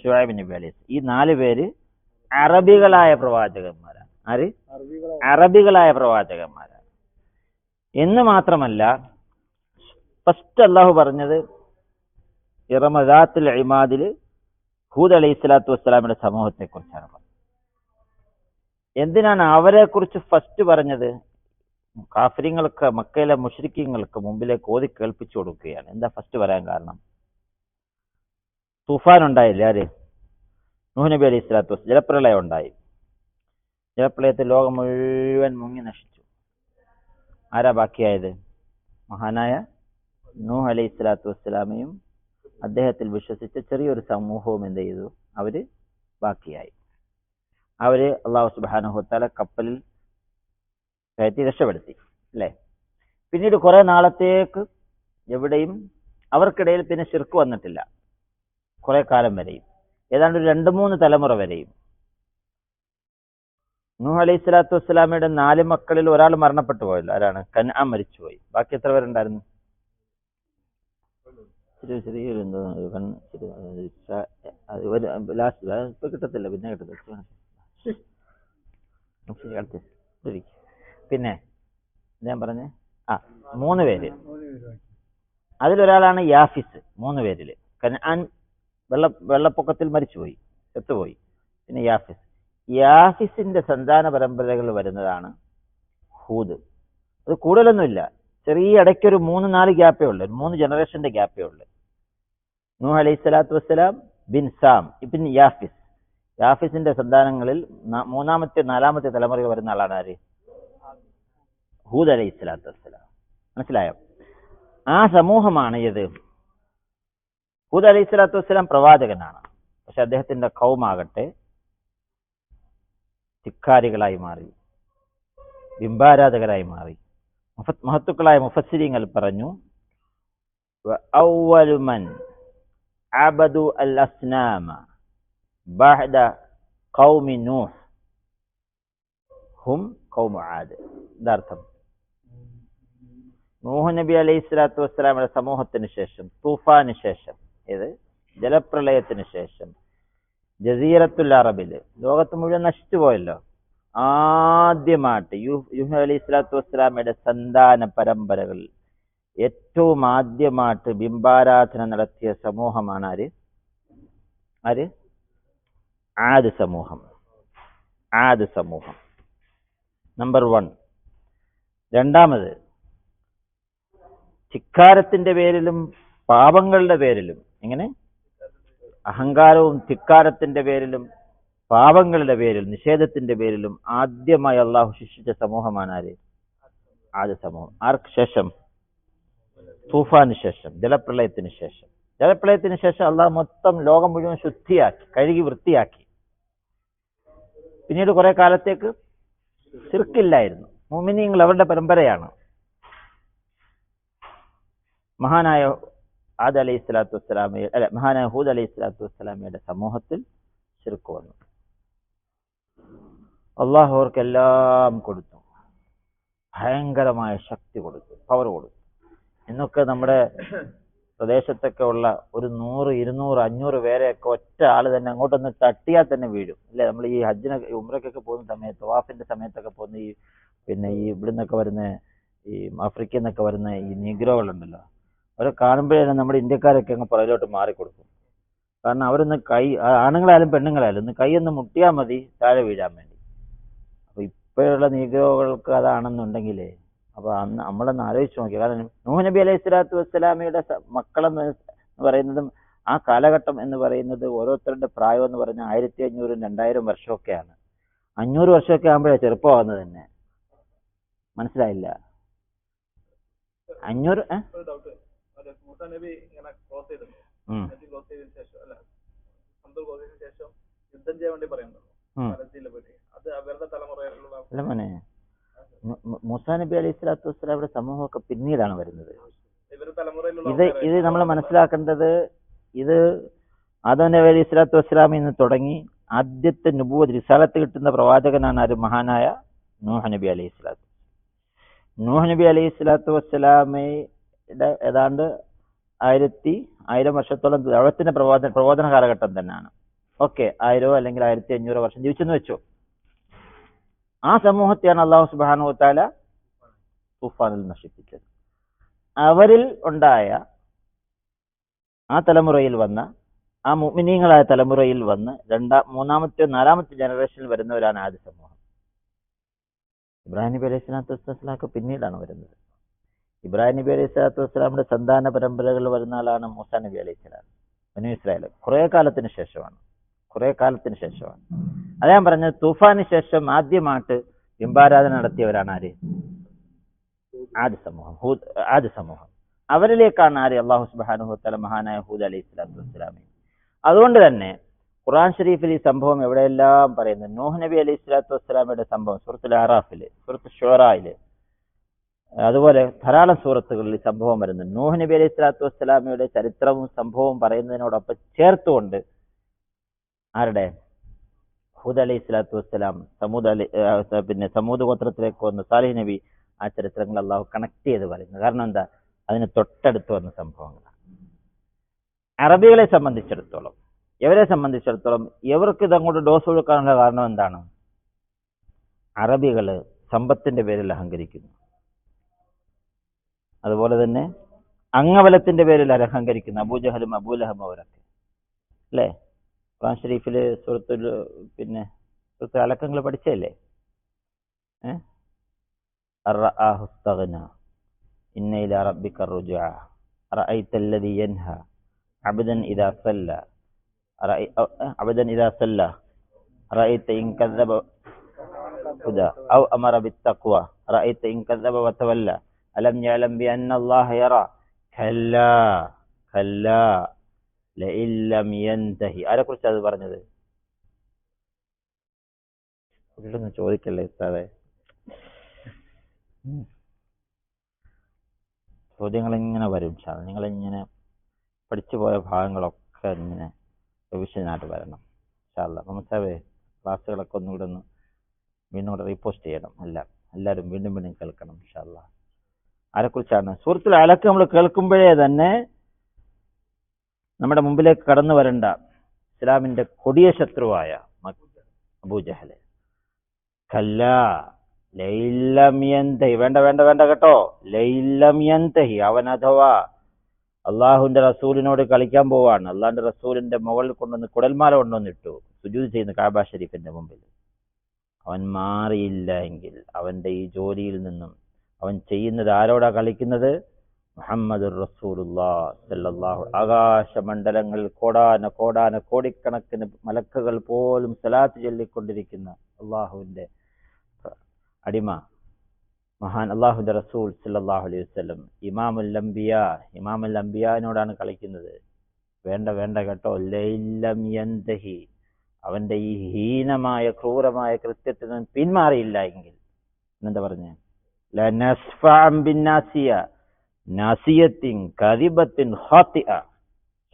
ഷുഐബ് നബി അലൈഹി. ഈ 4 പേര് അറബികളായ പ്രവാചകന്മാരാണ്. ആര്? അറബികളായ പ്രവാചകന്മാരാണ്. എന്ന് മാത്രമല്ല, ഫസ്റ്റ് അള്ളാഹു പറഞ്ഞത് ഇറമ ദാത്തുൽ ഇമാദിൽ ഹൂദ് അലൈഹി സ്വലാത്തു വസ്സലാമിന്റെ സമൂഹത്തെ കുറിച്ചാണ് പറഞ്ഞത്. എന്തിനാണ് അവരെ കുറിച്ച് ഫസ്റ്റ് പറഞ്ഞത്? കാഫിര്യങ്ങൾക്ക്, മക്കയിലെ മുശ്രിക്കീങ്ങൾക്ക് മുമ്പിലേക്ക് ഓതി കേൾപ്പിച്ചു കൊടുക്കുകയാണ്. എന്താ ഫസ്റ്റ് പറയാൻ കാരണം? തൂഫാൻ ഉണ്ടായില്ലേ? ആര്? നൂഹ് നബി അലൈഹി സ്വലാത്തു വസ്സലാം. ജലപ്രളയം ഉണ്ടായി. ജലപ്രളയത്തിൽ ലോകം മുഴുവൻ മുങ്ങി നശിച്ചു. ആരാ ബാക്കിയായത്? മഹാനായ നൂഹ് അലൈഹി സ്വലാത്തു വസ്സലാമയും അദ്ദേഹത്തിൽ വിശ്വസിച്ച ചെറിയൊരു സമൂഹവും എന്ത് ചെയ്തു? അവര് ബാക്കിയായി. അവര് അല്ലാഹു സുബ്ഹാനഹു വ തആല കപ്പലിൽ കയറ്റി രക്ഷപ്പെടുത്തി, അല്ലേ? പിന്നീട് കുറെ നാളത്തേക്ക് എവിടെയും അവർക്കിടയിൽ പിന്നെ ശിർക്ക് വന്നിട്ടില്ല. കുറെ കാലം വരെയും, ഏതാണ്ട് 2-3 തലമുറ വരെയും. നൂഹ് അലൈഹി സ്വലാത്തു വസ്സലാമയുടെ 4 മക്കളിൽ ഒരാൾ മരണപ്പെട്ടു പോയല്ലോ. ആരാണ്? കൻആൻ മരിച്ചുപോയി. ബാക്കി എത്ര പേരുണ്ടായിരുന്നു? ചെറിയൊരു ലാസ്റ്റ് കിട്ടത്തില്ല, പിന്നെ കിട്ടത്തില്ല. പിന്നെ ഞാൻ പറഞ്ഞേ 3 പേര്. അതിലൊരാളാണ് യാഫിസ്. 3 പേരില് കൻആൻ വെള്ളപ്പൊക്കത്തിൽ മരിച്ചുപോയി, ചത്തുപോയി. പിന്നെ യാഫിസിന്റെ സന്താന പരമ്പരകൾ വരുന്നതാണ് ഹൂദ്. അത് കൂടുതലൊന്നുമില്ല, ചെറിയ ഇടയ്ക്കൊരു 3-4 ഗ്യാപ്പേ ഉള്ളു, 3 ജനറേഷന്റെ ഗ്യാപ്പേ ഉള്ളു. നൂഹ് അലൈഹി സ്വലാത്തു വസ്സലാം ബിൻ സാം ഇബ്ൻ യാഫിസ്. യാഫിസിന്റെ സന്താനങ്ങളിൽ 3-ാമത്തെ 4-ാമത്തെ തലമുറയിൽ വരുന്ന ആളാണ് ആര്? ഹൂദ് അലൈഹി സ്വലാത്തു വസ്സലാം. മനസ്സിലായോ? ആ സമൂഹമാണ് ഇത്. ഹൂദ് അലൈഹി സ്വലാത്തു വസ്സലാം പ്രവാചകനാണ്. പക്ഷെ അദ്ദേഹത്തിന്റെ ഖൗമാകട്ടെ ധിക്കാരികളായി മാറി, ബിംബാരാധകരായി മാറി. മഹത്തുക്കളായ മുഫസ്സിരീങ്ങൾ പറഞ്ഞു, അവ്വലു മൻ അബദു അൽ അസ്നാമ ബഅദ ഖൗമി നൂഹ് ഹും ഖൗമു ആദ്. ഇതർത്ഥം, നൂഹ് നബി അലൈഹി സ്വലാത്തു വസ്സലാമിന്റെ സമൂഹത്തിന് ശേഷം, തൂഫാന് ശേഷം, ഇത് ജലപ്രളയത്തിന് ശേഷം ജസീറത്തുൽ അറബില് ലോകത്ത് മുഴുവൻ നശിച്ചു പോയല്ലോ. ആദ്യമായിട്ട് നൂഹ് അലൈഹി സ്വലാത്തു വസ്സലാമയുടെ സന്താന പരമ്പരകൾ ഏറ്റവും ആദ്യമായിട്ട് ബിംബാരാധന നടത്തിയ സമൂഹമാണ് ആര്? ആദ് സമൂഹം. ആദ് സമൂഹം നമ്പർ 1. രണ്ടാമത്, ധിക്കാരത്തിന്റെ പേരിലും പാപങ്ങളുടെ പേരിലും, എങ്ങനെ അഹങ്കാരവും ധിക്കാരത്തിന്റെ പേരിലും പാപങ്ങളുടെ പേരിൽ നിഷേധത്തിന്റെ പേരിലും ആദ്യമായി അള്ളാഹു ശിക്ഷിച്ച സമൂഹമാണ് ആദ് സമൂഹം. ആർക്ക് ശേഷം? തൂഫാന് ശേഷം, ജലപ്രളയത്തിന് ശേഷം. ജലപ്രളയത്തിന് ശേഷം അള്ളാഹു മൊത്തം ലോകം മുഴുവൻ ശുദ്ധിയാക്കി, കഴുകി വൃത്തിയാക്കി. പിന്നീട് കുറെ കാലത്തേക്ക് ശിർക്കില്ലായിരുന്നു. മുഅ്മിനീങ്ങൾ അവരുടെ പരമ്പരയാണ്. മഹാനായ ആദ് അലൈഹി സ്വലാത്തു വസ്സലാമയെ മഹാനായ ഹൂദ് അലൈഹി സ്വലാത്തു വസ്സലാമയുടെ സമൂഹത്തിൽ ശിർക്ക് വന്നു. അള്ളാഹു അവർക്കെല്ലാം കൊടുത്തു, ഭയങ്കരമായ ശക്തി കൊടുത്തു, പവർ കൊടുത്തു. ഇന്നൊക്കെ നമ്മുടെ പ്രദേശത്തൊക്കെ ഉള്ള ഒരു 100, 200, 500 പേരെയൊക്കെ ഒറ്റ ആള് തന്നെ അങ്ങോട്ടൊന്ന് തട്ടിയാൽ തന്നെ വീഴും. അല്ലെ? നമ്മൾ ഈ ഹജ്ജിന് ഉംറയ്ക്കൊക്കെ പോകുന്ന സമയത്ത്, വാഫിന്റെ സമയത്തൊക്കെ പോകുന്ന ഈ ഇവിടുന്നൊക്കെ വരുന്ന ഈ ആഫ്രിക്കയിൽ നിന്നൊക്കെ വരുന്ന ഈ നീഗ്രോകളുണ്ടല്ലോ, അവരെ കാണുമ്പോഴേ നമ്മുടെ ഇന്ത്യക്കാരൊക്കെ അങ്ങ് പുറകിലോട്ട് മാറിക്കൊടുക്കും. കാരണം അവരൊന്ന് ആണുങ്ങളായാലും പെണ്ണുങ്ങളായാലും ഒന്ന് കൈയൊന്ന് മുട്ടിയാൽ മതി താഴെ വീഴാൻ വേണ്ടി. അപ്പൊ ഇപ്പോഴുള്ള നീഗ്രോകൾക്ക് അതാണെന്നുണ്ടെങ്കിലേ, അപ്പൊ അന്ന് നമ്മളൊന്ന് ആലോചിച്ച് നോക്കി. കാരണം നൂഹ് നബി അലൈഹി സ്വലാത്തു വസ്സലാമയുടെ മക്കളെന്ന് പറയുന്നതും ആ കാലഘട്ടം എന്ന് പറയുന്നത് ഓരോരുത്തരുടെ പ്രായം എന്ന് പറഞ്ഞാൽ 1500, 2000 വർഷമൊക്കെയാണ്. 500 വർഷമൊക്കെ ആകുമ്പോഴേ ചെറുപ്പമാകുന്നത് തന്നെ. മനസ്സിലായില്ല? 500 അല്ല മോനെ, മൂസാ നബി അലൈഹി സ്വലാത്തു വസ്സലാമയുടെ സമൂഹമൊക്കെ പിന്നീടാണ് വരുന്നത്. ഇത് നമ്മൾ മനസ്സിലാക്കേണ്ടത്, ഇത് ആദം നബി അലൈഹി സ്വലാത്തു വസ്സലാമിൽ നിന്ന് തുടങ്ങി ആദ്യത്തെ നുബുവത്ത് റിസാലത്ത് കിട്ടുന്ന പ്രവാചകനാണ് മഹാനായ നൂഹ് നബി അലൈഹി സ്വലാത്തു. നൂഹ് നബി അലൈഹി സ്വലാത്തു വസ്സലാമയുടെ ഏതാണ്ട് 1000 വർഷത്തോളം ദഅവത്തിന്റെ പ്രബോധന കാലഘട്ടം തന്നെയാണ്. ഓക്കെ, 1000 അല്ലെങ്കിൽ 1500 വർഷം ജീവിച്ചെന്ന് വെച്ചോ. ആ സമൂഹത്തെയാണ് അല്ലാഹു സുബ്ഹാനഹു വ തആല തൂഫാനിൽ നശിപ്പിച്ചത്. അവരിൽ ഉണ്ടായ ആ തലമുറയിൽ വന്ന ആ മുഅ്മിനീങ്ങളായ തലമുറയിൽ വന്ന് മൂന്നാമത്തെ 4ാമത്തെ ജനറേഷനിൽ വരുന്നവരാണ് ആദ് സമൂഹം. ഇബ്രാഹിം നബി അലൈഹി സ്വലാത്തു വസ്സലാമൊക്കെ പിന്നീടാണ് വരുന്നത്. ഇബ്രാഹിം നബി അലൈഹി സ്വലാത്തു വസ്സലാമിന്റെ സന്താന പരമ്പരകൾ വരുന്ന ആളാണ് മൂസാ നബി അലൈഹി സ്വലാം. ബനൂ ഇസ്രായേൽ കുറെ കാലത്തിന് ശേഷമാണ്. അത് ഞാൻ പറഞ്ഞത്, തൂഫാന് ശേഷം ആദ്യമായിട്ട് ബിംബാരാധന നടത്തിയവരാണ് ആദ് സമൂഹം. അവരിലേക്കാണ് അല്ലാഹു സുബ്ഹാനഹു വ തആല മഹാനായ ഹൂദ് അലൈഹി സ്വലാത്തു വസ്സലാമെ. അതുകൊണ്ട് തന്നെ ഖുർആൻ ഷരീഫിൽ ഈ സംഭവം എവിടെയെല്ലാം പറയുന്നത്, നൂഹ് നബി അലൈഹി സ്വലാത്തു വസ്സലാമയുടെ സംഭവം സൂറത്തുൽ അറാഫില്, സൂറത്തുൽ ശുഅറായില്, അതുപോലെ ധാരാളം സൂറത്തുകളിൽ ഈ സംഭവം വരുന്നുണ്ട്. നൂഹ് നബി അലൈഹി സ്വലാത്തു വസ്സലാമയുടെ ചരിത്രവും സംഭവവും പറയുന്നതിനോടൊപ്പം ചേർത്തുകൊണ്ട് ഹൂദ് അലൈഹി സ്വലാത്തു വസ്സലാം സമൂദ് ഗോത്രത്തിലേക്ക് വന്ന സാലിഹ് നബി, ആ ചരിത്രങ്ങൾ അള്ളാഹു കണക്ട് ചെയ്ത് പറയുന്നത്. കാരണം എന്താ? അതിന് തൊട്ടടുത്ത് വന്ന സംഭവങ്ങളാണ്. അറബികളെ സംബന്ധിച്ചിടത്തോളം, ഇവർക്ക് ഇതങ്ങോട്ട് ഡോസ് കൊടുക്കാനുള്ള കാരണം എന്താണ്? അറബികള് സമ്പത്തിന്റെ പേരിൽ അഹങ്കരിക്കുന്നു. അതുപോലെ തന്നെ അംഗബലത്തിന്റെ പേരിൽ അഹങ്കരിക്കുന്നു. അബൂജഹലും അബൂലഹബും അവരൊക്കെ, അല്ലേ? ഖുർആൻ ഷരീഫില് സൂറത്തുൽ അലക്കങ്ങൾ പഠിച്ചല്ലേ? അർറആഹു ഇസ്തഗ്ന ഇന്ന ഇലാ റബ്ബിക റുജഅ അറഅയ്തല്ലദീ യൻഹ അബ്ദൻ ഇദാ സല്ല അറഅയ്ത ഇൻ കദ്ദബ ഹുദാ ഔ അമറ ബിത്തഖ്വ അറഅയ്ത ഇൻ കദ്ദബ വതവല്ല അലം യഅലം ബിഅന്ന അല്ലാഹ യറാ കല്ലാ ലഇല്ലം യൻതഹി. ആരെക്കുറിച്ച് അത് പറഞ്ഞത്? ചോദിക്കല്ലേ ഉസ്താദേ, ചോദ്യങ്ങൾ ഇങ്ങനെ വരും. നിങ്ങളിങ്ങനെ പഠിച്ചു പോയ ഭാഗങ്ങളൊക്കെ ഇങ്ങനെ റിവിഷനായിട്ട് വരണം. മുസാബേ, ക്ലാസ്സുകളൊക്കെ ഒന്നുകൂടെ വീണ്ടും കൂടെ റീപോസ്റ്റ് ചെയ്യണം. എല്ലാവരും വീണ്ടും കേൾക്കണം ഇൻഷാല്ലാ. ആരെക്കുറിച്ചാണ്? സൂറത്തുൽ അലക്ക് നമ്മൾ കേൾക്കുമ്പോഴേ തന്നെ നമ്മുടെ മുമ്പിലേക്ക് കടന്നു വരേണ്ട ഇസ്ലാമിന്റെ കൊടിയ ശത്രുവായ അബൂജഹല്. കല്ലാ, ലൈലം യന്തഹി, വേണ്ട വേണ്ട വേണ്ട കേട്ടോ, ലൈലം യന്തഹി, അവൻ അഥവാ അള്ളാഹുവിന്റെ റസൂലിനോട് കളിക്കാൻ പോവാണ്, അള്ളാഹിന്റെ റസൂലിന്റെ മുകളിൽ കൊണ്ടുവന്ന് കുടൽമാല കൊണ്ടുവന്നിട്ടു സുജൂദ് ചെയ്യുന്ന കാബ ഷരീഫിന്റെ മുമ്പിൽ, അവൻ മാറിയില്ല എങ്കിൽ അവന്റെ ഈ ജോലിയിൽ നിന്നും, അവൻ ചെയ്യുന്നത് ആരോടാ കളിക്കുന്നത്? മുഹമ്മദുർ റസൂലുള്ളാഹി സ്വല്ലല്ലാഹു, ആകാശമണ്ഡലങ്ങളിൽ കോടാന കോടിക്കണക്കിന് മലക്കുകൾ പോലും സലാത്ത് ചൊല്ലിക്കൊണ്ടിരിക്കുന്ന അള്ളാഹുവിന്റെ അടിമ, മഹാൻ അള്ളാഹുവിന്റെ റസൂൽ സല്ലല്ലാഹു അലൈഹി വസല്ലം, ഇമാമുൽ അംബിയാനോടാണ് കളിക്കുന്നത്. വേണ്ട വേണ്ട കേട്ടോ, ലൈലം യന്തഹി, അവന്റെ ഈ ഹീനമായ ക്രൂരമായ കൃത്യത്തിൽ നിന്ന് പിന്മാറിയില്ല എങ്കിൽ എന്താ പറഞ്ഞേ? ലനസ്ഫഅൻ ബിന്നാസിയ നാസിയത്തിൻ കദിബത്തിൻ ഖാതിഅ,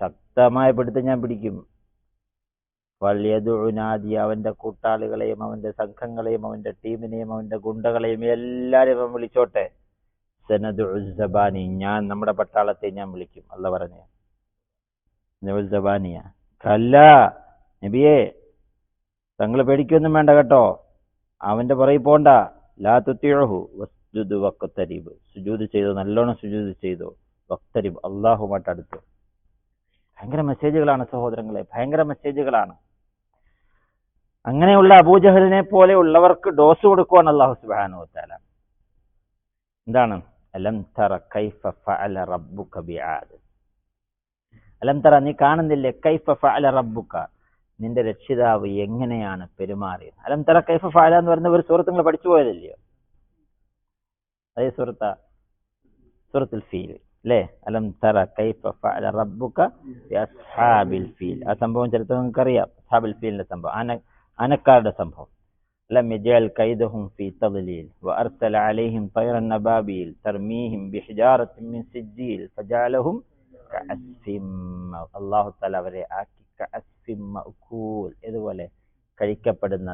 ശക്തമായ പിടുത്തം ഞാൻ പിടിക്കും. വല്യദുനാദി, അവന്റെ കൂട്ടാളികളെയും അവന്റെ സംഘങ്ങളെയും അവന്റെ ടീമിനെയും അവന്റെ ഗുണ്ടകളെയും എല്ലാവരും അവൻ വിളിച്ചോട്ടെ. സനദുസ്സബാനി, ഞാൻ നമ്മുടെ പട്ടാളത്തെ ഞാൻ വിളിക്കും. അല്ലാഹു പറഞ്ഞു നബുസ്സബാനിയ, കല്ല നബിയെ തങ്ങൾ പേടിക്കൊന്നും വേണ്ട കേട്ടോ, അവന്റെ പുറകെ പോണ്ട. ലാ തുത്തിഉഹു വസ്ജുദ് വഖ്തരിബ്, സുജൂദ് ചെയ്തു, നല്ലോണം സുജൂദ് ചെയ്തു. വഖ്തരിബ്, അല്ലാഹുമായിട്ട് അടുത്തു. ഭയങ്കര മെസ്സേജുകളാണ് സഹോദരങ്ങളെ, ഭയങ്കര മെസ്സേജുകളാണ്. അങ്ങനെയുള്ള അബൂജഹലിനെ പോലെ ഉള്ളവർക്ക് ഡോസ് കൊടുക്കുവാണ് അല്ലാഹു സുബ്ഹാനഹു വ തആല. എന്താണ്? അലം തറ കൈഫ ഫഅല റബ്ബുക ബിആദ്, അലം തറ, നീ കാണുന്നില്ലേ? കൈഫ ഫഅല റബ്ബുക, നിന്റെ രക്ഷിതാവ് എങ്ങനെയാണ് പെരുമാറിയത്. അലം തറ കൈഫ ഫഅല എന്ന് പറയുന്ന ഒരു സൂറത്ത് നിങ്ങൾ പഠിച്ചു പോയതല്ലയോ? അതേ സൂറത്തുൽ ഫീൽ അല്ലേ? അലം തറ കൈഫ ഫഅല റബ്ബുക ബിഅസ്ഹാബിൽ ഫീൽ, ആ സംഭവം ചരിത്രം നിങ്ങൾക്കറിയാം. അസ്ഹാബുൽ ഫീലിന്റെ സംഭവം, ആനക്കാരുടെ സംഭവം. ലം യജഅൽ കൈദഹും ഫീ തദ്ലീൽ വഅർസല അലൈഹിം തൈറൻ നബാബീൽ തർമീഹിം ബിഹിജാറത്തിൻ മിൻ സിജ്ജീൽ ഫജഅലഹും കഅസ്ഫിൻ, അല്ലാഹു തആല അവരെ ആക്കി കഅസ്ഫിൻ മഅകൂൽ, ഇതുപോലെ കഴിക്കപ്പെടുന്ന,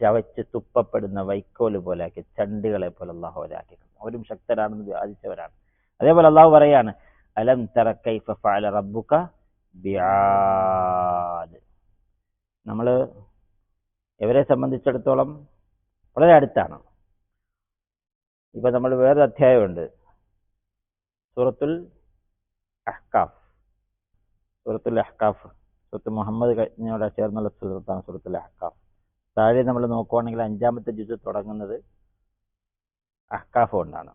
ചവച്ച് തുപ്പപ്പെടുന്ന വൈക്കോല് പോലെ ആക്കി, ചണ്ടികളെ പോലെ അല്ലാഹു അവരെ ആക്കി. അവരും ശക്തരാണെന്ന് വിചാരിച്ചവരാണ്. അതേപോലെ അല്ലാഹു പറയാണ് അലം തറ കൈഫ ഫഅല റബ്ബുക ബിആദ്. നമ്മള് ഇവരെ സംബന്ധിച്ചിടത്തോളം വളരെ അടുത്താണ്. ഇപ്പൊ നമ്മൾ വേറൊരു അധ്യായമുണ്ട്, സൂറത്തുൽ അഹ്കാഫ്. സൂറത്ത് മുഹമ്മദ് കഴിഞ്ഞോടെ ചേർന്നുള്ള സൂറത്താണ് സൂറത്തുൽ അഹ്കാഫ്. താഴെ നമ്മൾ നോക്കുവാണെങ്കിൽ 5-ാമത്തെ ജുസ് തുടങ്ങുന്നത് അഹ്കാഫ് കൊണ്ടാണ്.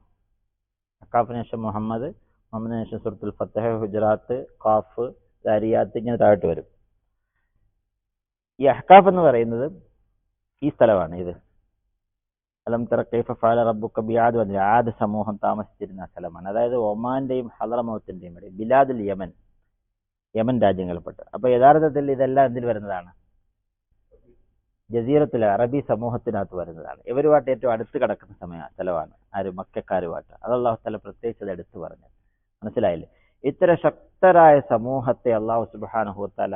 അഹ്കാഫിന് ശേഷം മുഹമ്മദിന് ശേഷം സൂറത്തുൽ ഫത്ഹ്, ഹുജറാത്ത്, ഖാഫ്, ദാരിയാത്ത്, ഇങ്ങനെ താഴോട്ട് വരും. ഈ അഹ്കാഫ് എന്ന് പറയുന്നത് ഈ സ്ഥലമാണ്. ഇത് അലം തറ കൈഫ ഫഅല റബ്ബുക ബിആദ്, ആദ് സമൂഹം താമസിച്ചിരുന്ന സ്ഥലമാണ്. അതായത് ഒമാന്റെയും ഹളറമൗത്തിന്റെയും ഇടയിൽ, ബിലാദുൽ യമൻ രാജ്യങ്ങളിൽപ്പെട്ട്. അപ്പൊ യഥാർത്ഥത്തിൽ ഇതെല്ലാം എന്തിൽ വരുന്നതാണ്? ജസീറത്തുൽ അറബി സമൂഹത്തിനകത്ത് വരുന്നതാണ്. ഇവരുമായിട്ട് ഏറ്റവും അടുത്ത് കിടക്കുന്ന സ്ഥലമാണ് ആര്? മക്കക്കാരുമായിട്ട്. അത് അല്ലാഹു തആല പ്രത്യേകിച്ച് അത് എടുത്തു പറഞ്ഞത്. മനസ്സിലായില്ലേ? ഇത്തരം ശക്തരായ സമൂഹത്തെ അല്ലാഹു സുബ്ഹാനഹു വ തആല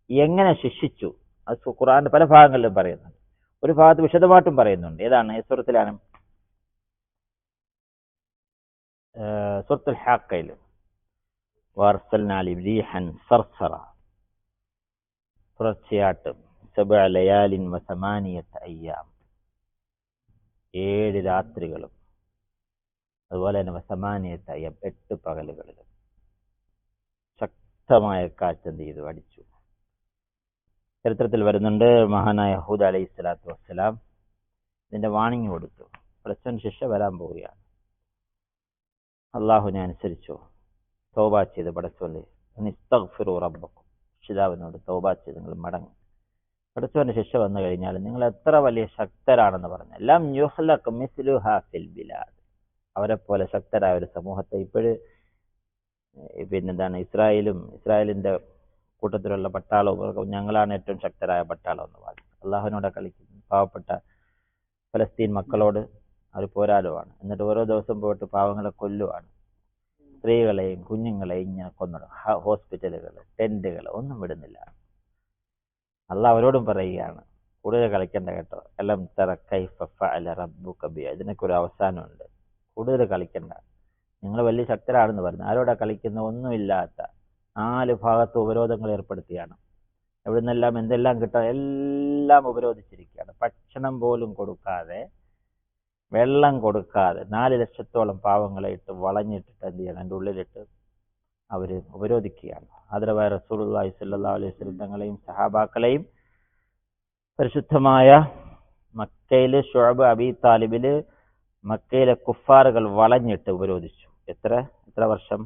എങ്ങനെ ശിക്ഷിച്ചു? അത് ഖുർആന്റെ പല ഭാഗങ്ങളിലും പറയുന്നുണ്ട്. ഒരു ഭാഗത്ത് വിശദമായിട്ടും പറയുന്നുണ്ട്. ഏതാണ്? സൂറത്തിലാണ്, സൂറത്തുൽ ഹാഖയിൽ വഅർസൽനാ റീഹൻ സർസറ, തുടർച്ചയായിട്ട് 7 ലയാലിൻ വസമാനിയത അയ്യാം, 7 രാത്രികളും അതുപോലെ തന്നെ വസമാനിയത അയ്യാം, 8 പകലുകളിലും ശക്തമായ കാറ്റെന്ത് ചെയ്തു? അടിച്ചു. ചരിത്രത്തിൽ വരുന്നുണ്ട്, മഹാനായ ഹൂദ് അലൈഹി സ്വലാത്തു വസ്സലാം ഇതിന്റെ വാണിംഗ് കൊടുത്തു. പ്രശ്നം ശിക്ഷ വരാൻ പോവുകയാണ്. അള്ളാഹുവിനെ അനുസരിച്ചോ, തൗബ ചെയ്ത് പടച്ചോനെ ഇസ്തഗ്ഫിറു റബ്ബക്കും, രക്ഷിതാവിനോട് തൗബ ചെയ്ത് നിങ്ങൾ മടങ്ങും. പടച്ചോന്റെ ശിക്ഷ വന്നു കഴിഞ്ഞാൽ നിങ്ങൾ എത്ര വലിയ ശക്തരാണെന്ന് പറഞ്ഞാൽ, ലം യുഖ്ലഖ് മിസ്ലുഹാ ഫിൽ ബിലാദ്, അവരെ പോലെ ശക്തരായ ഒരു സമൂഹത്തെ ഇപ്പോഴും പിന്നെന്താണ് ഇസ്രായേലിന്റെ കൂട്ടത്തിലുള്ള പട്ടാളവും ഞങ്ങളാണ് ഏറ്റവും ശക്തരായ പട്ടാളം എന്ന് പറഞ്ഞു. അള്ളാഹുവിനോട് കളിക്കുന്നു. പാവപ്പെട്ട ഫലസ്തീൻ മക്കളോട് അവർ പോരാടുവാണ്. എന്നിട്ട് ഓരോ ദിവസം പോയിട്ട് പാവങ്ങളെ കൊല്ലുവാണ്. സ്ത്രീകളെയും കുഞ്ഞുങ്ങളെയും ഇങ്ങനെ കൊന്നിടും. ഹോസ്പിറ്റലുകൾ, ടെന്റുകൾ ഒന്നും വിടുന്നില്ല. അള്ളാഹ് അവരോടും പറയുകയാണ്, കൂടുതൽ കളിക്കണ്ട കേട്ടോ. അലം തറ കൈഫ ഫഅല റബ്ബുക ബിആദ്, ഇതിനൊക്കെ ഒരു അവസാനമുണ്ട്. കൂടുതൽ കളിക്കണ്ട, നിങ്ങൾ വലിയ ശക്തരാണെന്ന് പറഞ്ഞു. ആരോടാ കളിക്കുന്ന? ഒന്നുമില്ലാത്ത 4 ഭാഗത്ത് ഉപരോധങ്ങൾ ഏർപ്പെടുത്തിയാണ്. എവിടുന്നെല്ലാം എന്തെല്ലാം കിട്ടാൻ എല്ലാം ഉപരോധിച്ചിരിക്കുകയാണ്. ഭക്ഷണം പോലും കൊടുക്കാതെ വെള്ളം കൊടുക്കാതെ 4 ലക്ഷത്തോളം പാവങ്ങളെ ഇട്ട് വളഞ്ഞിട്ടിട്ട് എന്ത് ചെയ്യണം, അതിൻ്റെ ഉള്ളിലിട്ട് അവർ ഉപരോധിക്കുകയാണ്. ആദരവായ റസൂലുള്ളാഹി സ്വല്ലല്ലാഹു അലൈഹി വസല്ലം തങ്ങളെയും സഹാബാക്കളെയും പരിശുദ്ധമായ മക്കയില് ശുഅബ് അബീ താലിബില് മക്കയിലെ കുഫാറുകൾ വളഞ്ഞിട്ട് ഉപരോധിച്ചു. എത്ര വർഷം?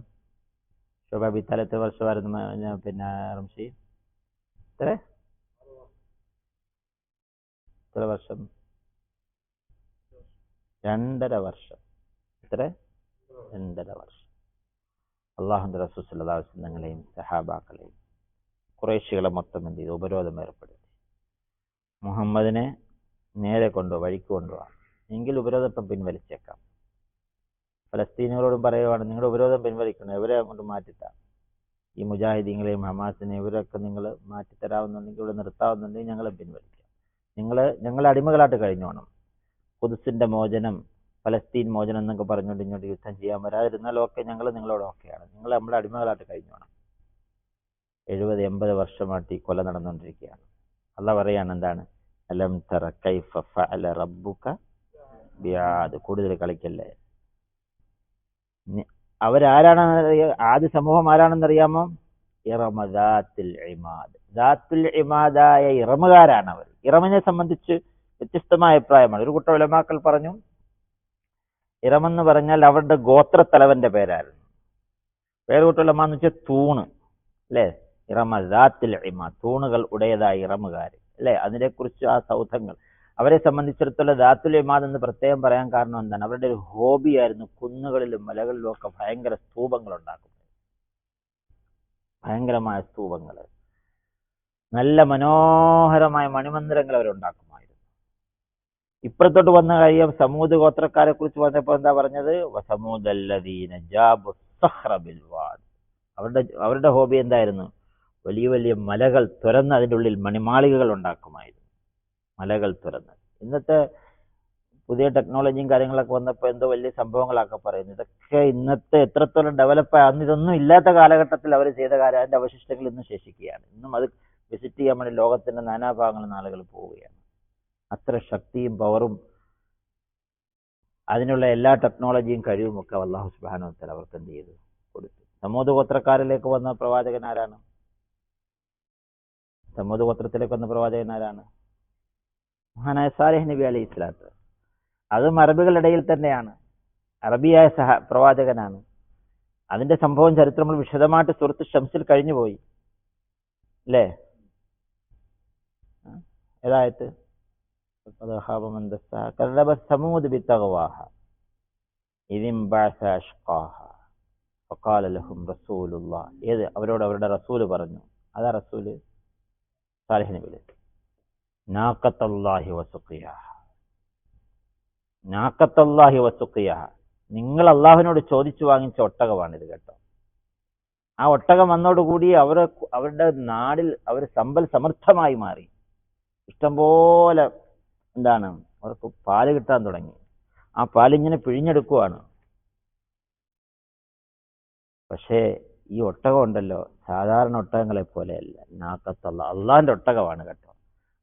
ശുഅബ് അബീ താലിബ് എത്ര വർഷമായിരുന്നു? പിന്നെ റംസി എത്ര വർഷം? 2.5 വർഷം. 2.5 വർഷം. അല്ലാഹുവിന്റെ റസൂൽ സ്വല്ലല്ലാഹു അലൈഹി വസല്ലം തങ്ങളെയും സഹാബാക്കളെയും ഖുറൈശികളെ മൊത്തം എന്ത് ചെയ്തു? ഉപരോധം ഏർപ്പെടുത്തി. മുഹമ്മദിനെ നേരെ വഴിക്ക് കൊണ്ടുപോകാം, എങ്കിൽ ഉപരോധം പിൻവലിച്ചേക്കാം. ഫലസ്തീനുകളോടും പറയുവാണ്, നിങ്ങളുടെ ഉപരോധം പിൻവലിക്കണം, ഇവരെ അങ്ങോട്ട് മാറ്റിത്താം. ഈ മുജാഹിദീങ്ങളെയും ഹമാസിനെ ഇവരൊക്കെ നിങ്ങൾ മാറ്റിത്തരാവുന്നുണ്ടെങ്കിൽ, ഇവിടെ നിർത്താവുന്നുണ്ടെങ്കിൽ ഞങ്ങളെ പിൻവലിക്കാം. ഞങ്ങളെ അടിമകളായിട്ട് കഴിഞ്ഞോണം. ഖുദ്സിന്റെ മോചനം, ഫലസ്തീൻ മോചനം എന്നൊക്കെ പറഞ്ഞുകൊണ്ട് ഇങ്ങോട്ട് യുദ്ധം ചെയ്യാൻ വരാതിരുന്നാൽ ഓക്കെ, ഞങ്ങൾ നിങ്ങളോട് ഓക്കെയാണ്. നിങ്ങൾ നമ്മുടെ അടിമകളായിട്ട് കഴിഞ്ഞോണം. 70-80 വർഷമായിട്ട് ഈ കൊല നടന്നുകൊണ്ടിരിക്കുകയാണ്. അല്ലാഹ് പറയാണ് എന്താണ്? അലം തറ കൈഫ ഫഅല റബ്ബുക ബിആദ്. കൂടുതൽ കളിക്കല്ലേ. അവരാരാണെന്ന് ആദ്യ സമൂഹം ആരാണെന്നറിയാമോ? ഇറമ ദാത്തുൽ ഇമാദ്. ദാത്തുൽ ഇമാദായ ഇറമുകാരാണ് അവർ. ഇറമിനെ സംബന്ധിച്ച് വ്യത്യസ്തമായ അഭിപ്രായമാണ്. ഒരു കൂട്ടം ഉലമാക്കൾ പറഞ്ഞു, ഇറമെന്ന് പറഞ്ഞാൽ അവരുടെ ഗോത്രത്തലവന്റെ പേരായിരുന്നു. വേറെ കൂട്ടം ഉലമ എന്ന് വെച്ചാൽ തൂണ്, അല്ലേ? ഇറമ ദാത്തുൽ ഇമാദ്, തൂണുകൾ ഉടയതായ ഇറമുകാർ, അല്ലേ? അതിനെക്കുറിച്ച് ആ സൗധങ്ങൾ അവരെ സംബന്ധിച്ചിടത്തോളം ദാത്തുൽ ഇമാദ് എന്ന് പ്രത്യേകം പറയാൻ കാരണം എന്താണ്? അവരുടെ ഒരു ഹോബിയായിരുന്നു കുന്നുകളിലും മലകളിലും ഒക്കെ ഭയങ്കര സ്തൂപങ്ങൾ ഉണ്ടാക്കുന്നത്. ഭയങ്കരമായ സ്തൂപങ്ങൾ, നല്ല മനോഹരമായ മണിമന്ദിരങ്ങൾ അവരുണ്ടാക്കുമായിരുന്നു. ഇപ്പുറത്തോട്ട് വന്ന കാര്യം സമൂദ് ഗോത്രക്കാരെ കുറിച്ച് പറഞ്ഞപ്പോൾ എന്താ പറഞ്ഞത്? വസമൂദല്ലദീന ജാബു സഖ്റ ബിൽ വാദ്. അവരുടെ ഹോബി എന്തായിരുന്നു? വലിയ വലിയ മലകൾ തുറന്ന് അതിൻ്റെ ഉള്ളിൽ മണിമാളികകൾ ഉണ്ടാക്കുമായിരുന്നു. മലകൾ തുറന്ന്. ഇന്നത്തെ പുതിയ ടെക്നോളജിയും കാര്യങ്ങളൊക്കെ വന്നപ്പോൾ എന്തോ വലിയ സംഭവങ്ങളൊക്കെ പറയുന്നു. ഇതൊക്കെ ഇന്നത്തെ എത്രത്തോളം ഡെവലപ്പായി, അന്ന് ഇതൊന്നും ഇല്ലാത്ത കാലഘട്ടത്തിൽ അവർ ചെയ്ത കാര്യം, അതിൻ്റെ അവശിഷ്ടങ്ങൾ ഇന്നും ശേഷിക്കുകയാണ്. ഇന്നും അത് വിസിറ്റ് ചെയ്യാൻ വേണ്ടി ലോകത്തിന്റെ നാനാഭാഗങ്ങളിൽ നിന്ന് ആളുകൾ പോവുകയാണ്. അത്ര ശക്തിയും പവറും അതിനുള്ള എല്ലാ ടെക്നോളജിയും കഴിവും ഒക്കെ അല്ലാഹു സുബ്ഹാനഹു വ തആല അവർക്ക് എന്ത് ചെയ്തു? കൊടുത്തു. സമൂദ് ഗോത്രക്കാരിലേക്ക് വന്ന പ്രവാചകൻ ആരാണ്? സമൂദ് ഗോത്രത്തിലേക്ക് വന്ന പ്രവാചകൻ ആരാണ്? മഹാനായ സാലിഹ് നബി അലൈഹി സ്വലാത്തു. അതും അറബികളുടെ ഇടയിൽ തന്നെയാണ്. അറബിയായ പ്രവാചകനാണ്. അതിന്റെ സംഭവം ചരിത്രങ്ങൾ വിശദമായിട്ട് സൂറത്ത് ശംസിൽ കഴിഞ്ഞുപോയി, അല്ലേ? ഏതായത്? ഏത്? അവരോട് അവരുടെ റസൂല് പറഞ്ഞു. അതാ റസൂല് സാലിഹ് നബി. നാഖത്തല്ലാഹി വസുഖിയഹ. നാഖത്തല്ലാഹി വസുഖിയഹ. നിങ്ങൾ അള്ളാഹുവിനോട് ചോദിച്ചു വാങ്ങിച്ച ഒട്ടകമാണിത് കേട്ടോ. ആ ഒട്ടകം വന്നോടുകൂടി അവരുടെ നാടിൽ അവർ സമ്പൽ സമൃദ്ധമായി മാറി. ഇഷ്ടംപോലെ എന്താണ് അവർക്ക് പാല് കിട്ടാൻ തുടങ്ങി. ആ പാലിങ്ങനെ പിഴിഞ്ഞെടുക്കുവാണ്. പക്ഷേ ഈ ഒട്ടകം ഉണ്ടല്ലോ, സാധാരണ ഒട്ടകങ്ങളെ പോലെയല്ല. നാഖത്തല്ലാഹ്, അള്ളാഹിന്റെ ഒട്ടകമാണ് കേട്ടോ.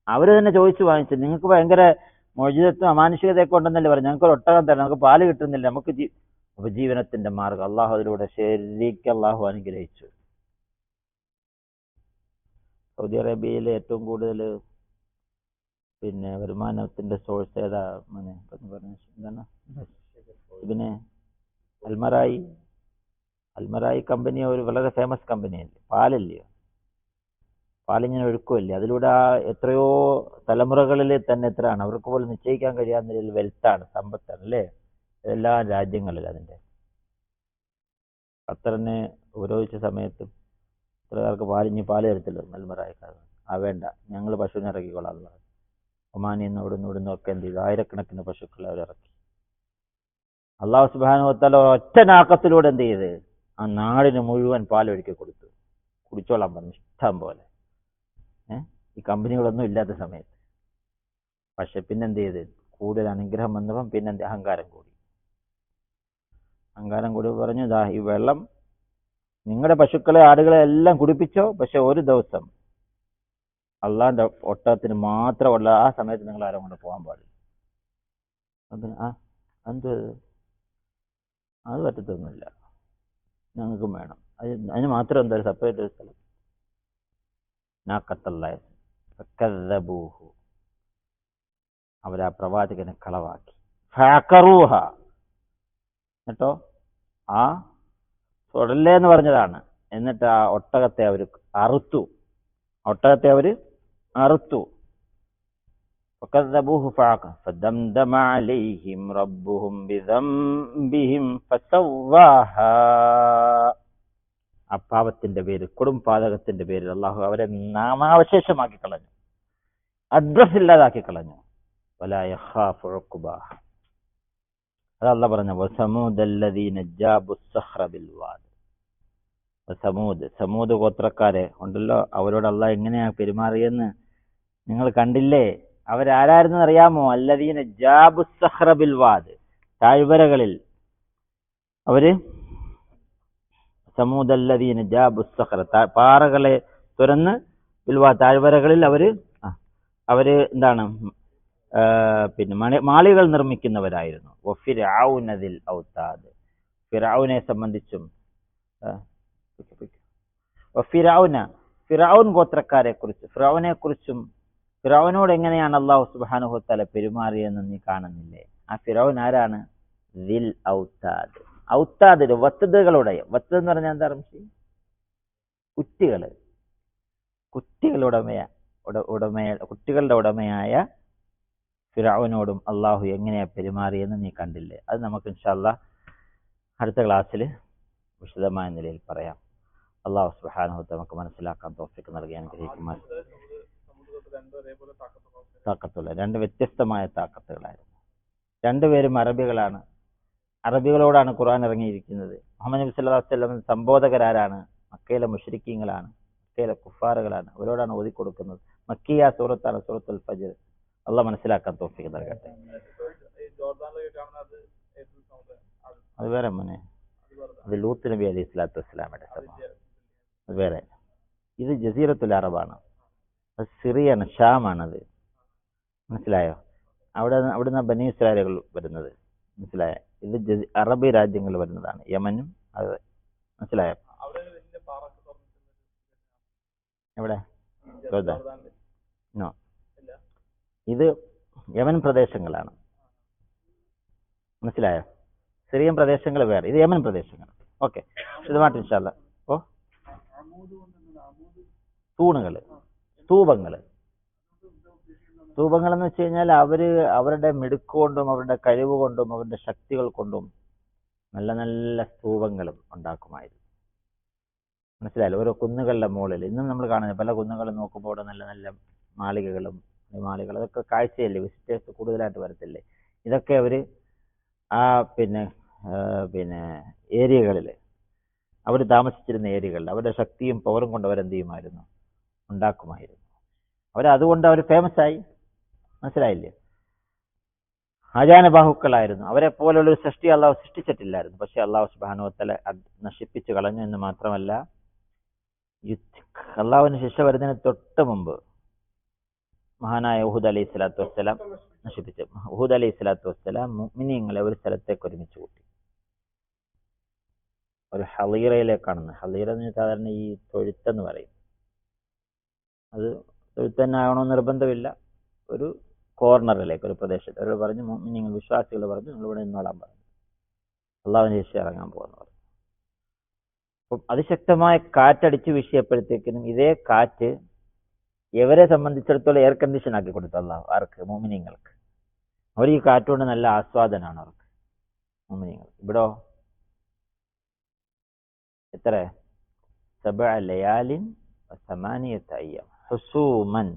അവര് തന്നെ ചോദിച്ചു വാങ്ങിച്ചു. നിങ്ങൾക്ക് ഭയങ്കര മോചിതത്വം അമാനുഷികതയൊക്കെ ഉണ്ടെന്നല്ലേ പറഞ്ഞു. ഞങ്ങൾക്ക് ഒരു ഒട്ടകം തരണം, നമുക്ക് പാല് കിട്ടുന്നില്ല, നമുക്ക് ഉപജീവനത്തിന്റെ മാർഗം അള്ളാഹു അതിലൂടെ ശരിക്കും അള്ളാഹു അനുഗ്രഹിച്ചു. സൗദി അറേബ്യയിലെ ഏറ്റവും കൂടുതൽ പിന്നെ വരുമാനത്തിന്റെ സോഴ്സ് ഏതാ? എന്താണ്? പിന്നെ അൽമറായി കമ്പനി ഒരു വളരെ ഫേമസ് കമ്പനിയല്ലേ, പാലല്ലയോ? പാലിങ്ങനെ ഒഴുക്കുമല്ലേ, അതിലൂടെ എത്രയോ തലമുറകളിൽ തന്നെ എത്രയാണ് അവർക്ക് പോലും നിശ്ചയിക്കാൻ കഴിയാവുന്ന വെൽത്താണ്, സമ്പത്താണ്, അല്ലേ? എല്ലാ രാജ്യങ്ങളിലും അതിൻ്റെ. ഖത്തറിനെ ഉപരോധിച്ച സമയത്ത് ഇത്രക്കാർക്ക് പാല് തരത്തില്ല അൽമറായിക്കാർ. വേണ്ട, ഞങ്ങൾ പശുവിനെ ഇറക്കിക്കൊള്ളാം. ഒമാനിൽ നിന്ന് ഇവിടുന്ന് ഒക്കെ എന്ത് ചെയ്തു? ആയിരക്കണക്കിന് പശുക്കളെ അവരിറക്കി. അല്ലാഹു സുബ്ഹാനഹു വ തആല ഒറ്റ നാക്കത്തിലൂടെ എന്ത് ചെയ്ത്? ആ നാടിന് മുഴുവൻ പാലൊഴുക്കി കൊടുത്തു. കുടിച്ചോളാൻ പറഞ്ഞു ഇഷ്ടം പോലെ. ഈ കമ്പനികളൊന്നും ഇല്ലാത്ത സമയത്ത്. പക്ഷെ പിന്നെന്ത് ചെയ്ത്? കൂടുതൽ അനുഗ്രഹം വന്നപ്പം പിന്നെ അഹങ്കാരം കൂടി പറഞ്ഞു, ഈ വെള്ളം നിങ്ങളുടെ പശുക്കളെ ആടുകളെ എല്ലാം കുടിപ്പിച്ചോ, പക്ഷെ ഒരു ദിവസം അള്ളാന്റെ ഒട്ടകത്തിന് മാത്രമുള്ള ആ സമയത്ത് നിങ്ങൾ ആരും കൊണ്ട് പോകാൻ പാടില്ല. എന്ത് അത് പറ്റത്തൊന്നുമില്ല, ഞങ്ങൾക്കും വേണം. അതിന് മാത്രം എന്താ സെപ്പറേറ്റ് ഒരു സ്ഥലം. അവരാ പ്രവാചകനെ കളവാക്കി. ഫഅഖറൂഹ, എന്നിട്ടോ ആ തൊടല്ലേ എന്ന് പറഞ്ഞതാണ്. എന്നിട്ട് ആ ഒട്ടകത്തെ അവർ അറുത്തു. فكذبوه فدمدم عليهم ربهم بذنبهم فسواها. ആ പാപത്തിന്റെ പേര്, കൊടും പാതകത്തിന്റെ പേരിൽ അള്ളാഹു അവരെ നാമാവശേഷമാക്കി കളഞ്ഞു, അഡ്രസ് ഇല്ലാതാക്കി കളഞ്ഞു. വലാ യഖാഫു ഉഖ്ബാഹ. അത് അള്ളാഹ് പറഞ്ഞു, വസമൂദല്ലദീന ജാബുസ്സഖ്റ ബിൽവാദ്. സമൂദ് ഗോത്രക്കാരെ ഉണ്ടല്ലോ, അവരോട് അള്ളാഹ് എങ്ങനെയാ പെരുമാറിയെന്ന് നിങ്ങൾ കണ്ടില്ലേ? അവരാരായിരുന്നു അറിയാമോ? അല്ലദീന ജാബുസ്സഖ്റ ബിൽവാദ്, താഴ്വരകളിൽ അവര് സമൂദല്ലദീന ജാബുസ്സഖ്റ, പാറകളെ തുറന്ന് ബിൽവാ, താഴ്വരകളിൽ അവര് എന്താണ് പിന്നെ മാളികൾ നിർമ്മിക്കുന്നവരായിരുന്നു. വഫിർഔന ദിൽ ഔതാദ്, ഫിർഔനെ സംബന്ധിച്ചും ഫിർഔൻ ഗോത്രക്കാരെ കുറിച്ച്, ഫിർഔനോട് എങ്ങനെയാണ് അല്ലാഹു സുബ്ഹാനഹു വ തആല പെരുമാറിയെന്ന് നീ കാണുന്നില്ലേ? ആ ഫിർഔൻ ആരാണ്? ദിൽ ഔതാദ്. ഔതാദ് വത്തതുകളുടെ, വത്തത് എന്ന് പറഞ്ഞാൽ എന്താ? കുട്ടികളുടെ ഉടമയായ ഫിർഔനോടും അള്ളാഹു എങ്ങനെയാ പെരുമാറിയെന്ന് നീ കണ്ടില്ലേ? അത് നമുക്ക് ഇൻഷാ അല്ലാഹ് അടുത്ത ക്ലാസ്സിൽ വിശദമായ നിലയിൽ പറയാം. അള്ളാഹു സുബ്ഹാനഹു വ തആല നമുക്ക് മനസ്സിലാക്കാൻ തൗഫീഖ് നൽകി അനുഗ്രഹിക്കുമാർ. താക്കത്തുള്ള രണ്ട് വ്യത്യസ്തമായ താക്കത്തുകളായിരുന്നു. രണ്ടുപേരും അറബികളാണ്. അറബികളോടാണ് ഖുർആൻ ഇറങ്ങിയിരിക്കുന്നത്. മുഹമ്മദ് നബി സല്ലല്ലാഹു അലൈഹി വസല്ലം സംബോധകരാരാണ്? മക്കയിലെ മുശ്രിക്കീങ്ങളാണ്, മക്കയിലെ കുഫാറുകളാണ്. അവരോടാണ് ഓതിക്കൊടുക്കുന്നത്. മക്കിയ സൂറത്താണ് സൂറത്തുൽ ഫജ്ർ. അള്ളാഹ് മനസ്സിലാക്കാൻ തൗഫീഖ് നൽകട്ടെ. അത് വേറെ മോനെ, അത് ലൂത്ത് നബി അലൈഹി സ്വലാത്തു വസ്സലാമയുടെ സമൂഹം, അത് വേറെ. ഇത് ജസീറത്തുൽ അറബാണ്, അത് സിറിയാണ്, ഷാമാണത്. മനസ്സിലായോ? അവിടുന്ന് ബനി ഇസ്രായേലുകൾ വരുന്നത്. മനസ്സിലായോ? ഇത് അറബി രാജ്യങ്ങൾ വരുന്നതാണ്, യമനും. അത് മനസ്സിലായോ? എവിടെ? ഇത് യമൻ പ്രദേശങ്ങളാണ്. മനസ്സിലായോ? സിറിയൻ പ്രദേശങ്ങൾ വേറെ, ഇത് യമൻ പ്രദേശങ്ങൾ. ഓക്കെ, വിശദമായിട്ട് ഇൻഷാ അല്ലാഹ്. സ്തൂപങ്ങൾ എന്ന് വെച്ച് കഴിഞ്ഞാൽ അവരുടെ മിടുക്കൊണ്ടും അവരുടെ കഴിവ് കൊണ്ടും അവരുടെ ശക്തികൾ കൊണ്ടും നല്ല നല്ല സ്തൂപങ്ങളും ഉണ്ടാക്കുമായിരുന്നു. മനസ്സിലായല്ലോ? ഓരോ കുന്നുകളുടെ മുകളിൽ ഇന്നും നമ്മൾ കാണുന്നത്, പല കുന്നുകളും നോക്കുമ്പോൾ നല്ല നല്ല മാളികൾ, അതൊക്കെ കാഴ്ചയല്ലേ, വിസിറ്റേഴ്സ് കൂടുതലായിട്ട് വരത്തില്ലേ? ഇതൊക്കെ അവര് ആ പിന്നെ ഏരിയകളിൽ, അവർ താമസിച്ചിരുന്ന ഏരിയകളിൽ അവരുടെ ശക്തിയും പവറും കൊണ്ട് അവരെന്ത് ചെയ്യുമായിരുന്നു? ഉണ്ടാക്കുമായിരുന്നു. അതുകൊണ്ട് അവർ ഫേമസ് ആയി. മനസ്സിലായില്ലേ? ആജാനബാഹുക്കളായിരുന്നു. അവരെ പോലുള്ള ഒരു സൃഷ്ടി അള്ളാഹു സൃഷ്ടിച്ചിട്ടില്ലായിരുന്നു. പക്ഷെ അള്ളാഹു സുബ്ഹാനഹു വ തആല നശിപ്പിച്ചു കളഞ്ഞു എന്ന് മാത്രമല്ല, അള്ളാഹുവിന് ശിക്ഷ വരുന്നതിന് തൊട്ട് മുമ്പ് മഹാനായ ഹൂദ് അലൈഹി സ്വലാത്തു വസ്സലാം നശിപ്പിച്ചു. ഹൂദ് അലൈഹി സ്വലാത്തു വസ്സലാം മുഅ്മിനീങ്ങളെ ഒരു സ്ഥലത്തേക്ക് ഒരുമിച്ച് കൂട്ടി, ഒരു ഹളീറയിലേക്കാണെന്ന്. ഹളീറ എന്ന് സാധാരണ ഈ തൊഴുത്തെന്ന് പറയും. അത് തൊഴുത്ത് തന്നെ ആവണമെന്ന് നിർബന്ധമില്ല. ഒരു കോർണറിലേക്ക്, ഒരു പ്രദേശത്ത് അവരോട് പറഞ്ഞു, മുഅ്മിനീങ്ങൾ വിശ്വാസികൾ പറഞ്ഞു, നിങ്ങളിവിടെ നിന്നോളാൻ പറഞ്ഞു. അള്ളാഹുവിന്റെ ശിക്ഷ ഇറങ്ങാൻ പോകുന്നു പറഞ്ഞു. അപ്പം അതിശക്തമായ കാറ്റടിച്ച് വീശിയപ്പോഴത്തേക്കിനും ഇതേ കാറ്റ് ഇവരെ സംബന്ധിച്ചിടത്തോളം എയർ കണ്ടീഷൻ ആക്കി കൊടുത്തു അള്ളാഹു. ആർക്ക്? മുഅ്മിനീങ്ങൾക്ക്. അവർ ഈ കാറ്റുകൊണ്ട് നല്ല ആസ്വാദനാണ് അവർക്ക്, മുഅ്മിനീങ്ങൾ. ഇവിടോ എത്ര? 7 ലയാലിൻ വസമാനിയത അയ്യാം ഹുസൂമൻ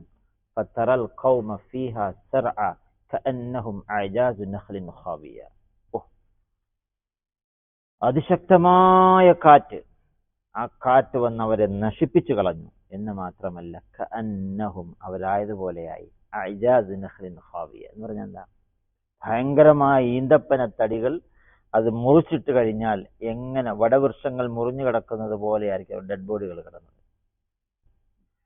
ഫതറൽ ഖൗമ ഫീഹാ സർഅ കഅന്നഹും അഅജാസു നഖ്ലിൻ ഖാവിയ. അതിശക്തമായ കാറ്റ്, ആ കാറ്റ് വന്നവരെ നശിപ്പിച്ചു കളഞ്ഞു എന്ന് മാത്രമല്ല, കഅന്നഹും അവരായതുപോലെയായി, അഅജാസു നഖ്ലിൻ ഖാവിയ എന്ന് പറഞ്ഞാൽ എന്താ? ഭയങ്കരമായ ഈന്തപ്പന തടികൾ അത് മുറിച്ചിട്ട് കഴിഞ്ഞാൽ എങ്ങനെ വടവൃക്ഷങ്ങൾ മുറിഞ്ഞു കിടക്കുന്നത് പോലെയായിരിക്കും അവരുടെ ഡെഡ് ബോഡികൾ കിടന്നത്.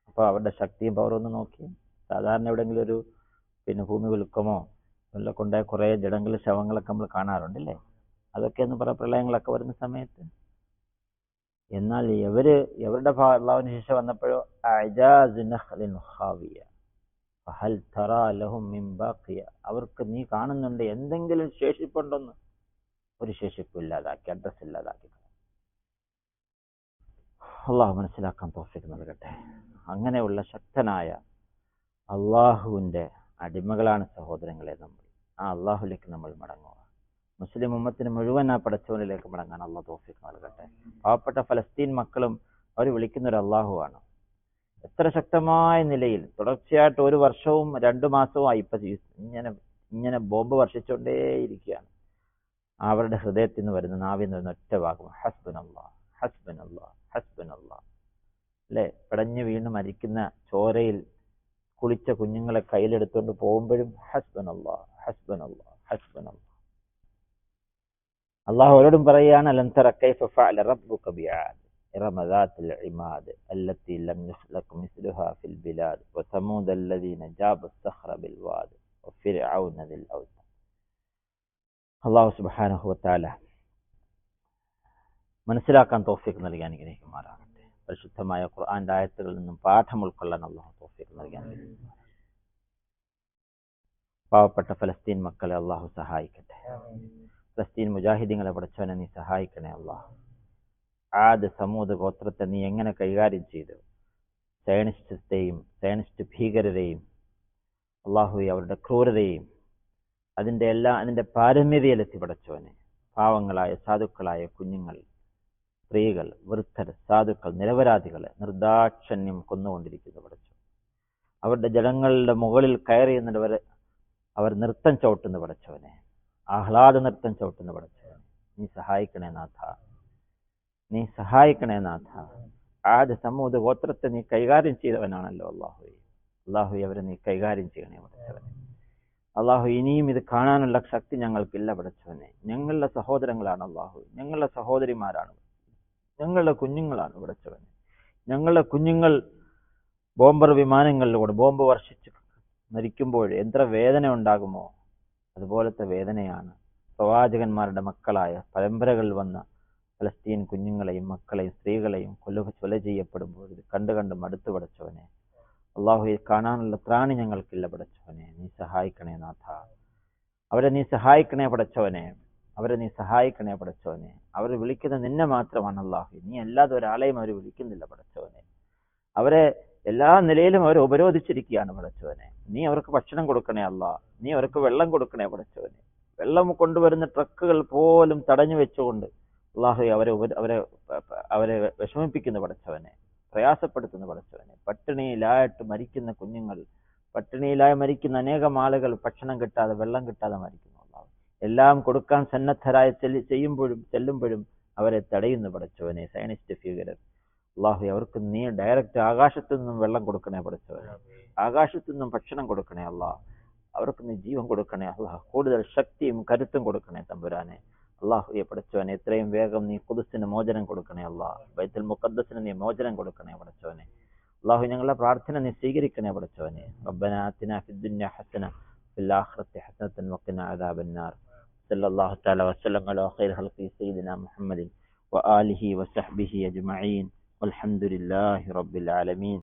അപ്പോൾ അവരുടെ ശക്തിയും പവറും ഒന്ന് നോക്കി. സാധാരണ എവിടെയെങ്കിലും ഒരു ഭൂമി കുലുക്കമോ വല്ല കൊണ്ടുപോയ കുറേ ജഡങ്ങൾ ശവങ്ങളൊക്കെ നമ്മൾ കാണാറുണ്ടല്ലേ? അതൊക്കെ എന്ന് പറയാം പ്രളയങ്ങളൊക്കെ വരുന്ന സമയത്ത്. എന്നാൽ എവരുടെ അള്ളാഹുവിന് ശിക്ഷ വന്നപ്പോഴോ അവർക്ക് നീ കാണുന്നുണ്ട് എന്തെങ്കിലും ശേഷിപ്പുണ്ടെന്ന്? ഒരു ശേഷിപ്പും ഇല്ലാതാക്കി, അഡ്രസ് ഇല്ലാതാക്കി. അള്ളാഹു മനസ്സിലാക്കാൻ തൗഫീഖ് നൽകട്ടെ. അങ്ങനെയുള്ള ശക്തനായ അള്ളാഹുവിൻ്റെ അടിമകളാണ് സഹോദരങ്ങളെ നമ്മൾ. ആ അള്ളാഹുലേക്ക് നമ്മൾ മടങ്ങുക. മുസ്ലിം ഉമ്മത്തിന് മുഴുവൻ ആ പടച്ചവനിലേക്ക് മടങ്ങാൻ അള്ളാഹു തൗഫീഖ് നൽകട്ടെ. പാവപ്പെട്ട ഫലസ്തീൻ മക്കളും അവർ വിളിക്കുന്ന ഒരു അള്ളാഹുവാണ്. എത്ര ശക്തമായ നിലയിൽ തുടർച്ചയായിട്ട് 1 വർഷവും 2 മാസവും ഇപ്പൊ ഇങ്ങനെ ബോംബ് വർഷിച്ചുകൊണ്ടേയിരിക്കുകയാണ്. അവരുടെ ഹൃദയത്തിൽ നിന്ന് വരുന്ന, നാവിൽ നിന്ന് വരുന്ന ഒറ്റ വാക്കും ഹസ്ബുനല്ലാഹ് ഹസ്ബുനല്ലാഹ് ഹസ്ബുനല്ലാഹ്. അല്ലെ? പിടഞ്ഞു വീണ് മരിക്കുന്ന ചോരയിൽ കുളിച്ച കുഞ്ഞുങ്ങളെ കയ്യിലെടുത്തുകൊണ്ട് പോകുമ്പോഴും ഹസ്ബുനല്ലാഹ് ഹസ്ബുനല്ലാഹ് ഹസ്ബുനല്ലാഹ്. അള്ളാഹു അവരോടും പറയുകയാണ്, അലം തറ കൈഫ ഫഅല റബ്ബുക ബിആദ് ഇറമ ദാത്തിൽ ഇമാദ് അല്ലത്തി ലം യുഖ്ലഖ മിസ്ലുഹാ ഫിൽ ബിലാദ് വസമൂദ അല്ലദീന ജാബു الصخر بالواد وفرعون ذي الأوتاد. അള്ളാഹു സുബ്ഹാനഹു വതആല മനസ്സിലാക്കാൻ തൗഫീഖ് നൽകി അനുഗ്രഹിക്കുമാറാകട്ടെ. പരിശുദ്ധമായ ഖുർആന്റെ ആയത്തുകളിൽ നിന്നും പാഠം ഉൾക്കൊള്ളാൻ അള്ളാഹു തൗഫീഖ് നൽകി അനുഗ്രഹിക്കുമാറാകട്ടെ. പാവപ്പെട്ട ഫലസ്തീൻ മക്കളെ അള്ളാഹു സഹായിക്കട്ടെ. ഫലസ്തീൻ മുജാഹിദീങ്ങളെ പടച്ചവനെ നീ സഹായിക്കണേ അള്ളാഹു. ആദ് സമൂദ് ഗോത്രത്തെ നീ എങ്ങനെ കൈകാര്യം ചെയ്തു? സയനിസ്റ്റ് ഭീകരരെയും അള്ളാഹു അവരുടെ ക്രൂരതയും അതിന്റെ പാരമ്യതയിലെത്തി പടച്ചവനെ. പാവങ്ങളായ സാധുക്കളായ കുഞ്ഞുങ്ങൾ, സ്ത്രീകൾ, വൃദ്ധർ, സാധുക്കൾ, നിരപരാധികളെ നിർദാക്ഷണ്യം കൊന്നുകൊണ്ടിരിക്കുന്നു പടച്ചു. അവരുടെ ജനങ്ങളുടെ മുകളിൽ കയറി എന്നിട്ട് അവർ നൃത്തം ചവിട്ടുന്നു പടച്ചവനെ. ആഹ്ലാദ നൃത്തം ചവിട്ടുന്നു പടച്ചവനെ. നീ സഹായിക്കണേ നാഥ, നീ സഹായിക്കണേ നാഥ. ആദ് സമൂദ് ഗോത്രത്തെ നീ കൈകാര്യം ചെയ്തവനാണല്ലോ അള്ളാഹു അവരെ നീ കൈകാര്യം ചെയ്യണേ പടച്ചവനെ. അള്ളാഹു ഇനിയും ഇത് കാണാനുള്ള ശക്തി ഞങ്ങൾക്കില്ല പടച്ചവനെ. ഞങ്ങളുടെ സഹോദരങ്ങളാണ് അള്ളാഹു, ഞങ്ങളുടെ സഹോദരിമാരാണ്, ഞങ്ങളുടെ കുഞ്ഞുങ്ങളാണ് പടച്ചവനെ. ഞങ്ങളുടെ കുഞ്ഞുങ്ങൾ ബോംബർ വിമാനങ്ങളിലൂടെ ബോംബ് വർഷിച്ച് മരിക്കുമ്പോൾ എത്ര വേദന ഉണ്ടാകുമോ അതുപോലത്തെ വേദനയാണ് പ്രവാചകന്മാരുടെ മക്കളായ പരമ്പരകളിൽ വന്ന ഫലസ്തീൻ കുഞ്ഞുങ്ങളെയും മക്കളെയും സ്ത്രീകളെയും കൊല ചെയ്യപ്പെടുമ്പോൾ ഇത് കണ്ട് മടുത്തു പടച്ചവനെ. അള്ളാഹു കാണാനുള്ള ത്രാണി ഞങ്ങൾക്കില്ല പടച്ചവനെ. നീ സഹായിക്കണേ നാഥ. അവരെ നീ സഹായിക്കണേ പടച്ചവനെ. അവരെ നീ സഹായിക്കണേ പടച്ചവനെ. അവർ വിളിക്കുന്നത് നിന്നെ മാത്രമാണ് അള്ളാഹു. നീ അല്ലാതെ ഒരാളെയും അവർ വിളിക്കുന്നില്ല പടച്ചവനെ. അവരെ എല്ലാ നിലയിലും അവർ ഉപരോധിച്ചിരിക്കുകയാണ് പടച്ചവനെ. നീ അവർക്ക് ഭക്ഷണം കൊടുക്കണേ അല്ലാഹ്. നീ അവർക്ക് വെള്ളം കൊടുക്കണേ പടച്ചവനെ. വെള്ളം കൊണ്ടുവരുന്ന ട്രക്കുകൾ പോലും തടഞ്ഞു വെച്ചുകൊണ്ട് അള്ളാഹു അവരെ വിഷമിപ്പിക്കുന്ന പടച്ചവനെ, പ്രയാസപ്പെടുത്തുന്ന പടച്ചവനെ. പട്ടിണിയിലായിട്ട് മരിക്കുന്ന കുഞ്ഞുങ്ങൾ, പട്ടിണിയിലായി മരിക്കുന്ന അനേകം ആളുകൾ ഭക്ഷണം കിട്ടാതെ വെള്ളം കിട്ടാതെ മരിക്കുന്നു അള്ളാഹു. എല്ലാം കൊടുക്കാൻ സന്നദ്ധരായി ചെല്ലുമ്പോഴും അവരെ തടയുന്നു പടച്ചവനെ സയനിസ്റ്റ് ഭീകരർ. അള്ളാഹു അവർക്ക് നീ ഡയറക്റ്റ് ആകാശത്തു നിന്നും വെള്ളം കൊടുക്കണേ പടച്ചവനെ. ആകാശത്തു നിന്നും ഭക്ഷണം കൊടുക്കണേ അള്ളാഹ്. അവർക്ക് നീ ജീവൻ കൊടുക്കണേ അള്ളാഹ്. കൂടുതൽ ശക്തിയും കരുത്തും കൊടുക്കണേ തമ്പുരാനെ. അള്ളാഹുയെ പടച്ചവനെ എത്രയും വേഗം നീ ഖുദ്സിന് മോചനം കൊടുക്കണേ അള്ളാഹ്. ബൈത്തുൽ മുഖദ്ദസിന് നീ മോചനം കൊടുക്കണേ പടച്ചവനെ. അള്ളാഹു ഞങ്ങളുടെ പ്രാർത്ഥന നീ സ്വീകരിക്കണേ പടച്ചവനെ. റബ്ബനാ ആതിനാ ഫിദ്ദുനിയ ഹസന വഫിൽ ആഖിറതി ഹസനതൻ വഖിനാ അദാബന്നാർ. സല്ലല്ലാഹു തആല വസല്ലം അലാ ഖൈരി ഖൽഖി സയ്യിദിനാ മുഹമ്മദിൻ വആലിഹി വസഹ്ബിഹി അജ്മഈൻ. വൽഹംദുലില്ലാഹി റബ്ബിൽ ആലമീൻ.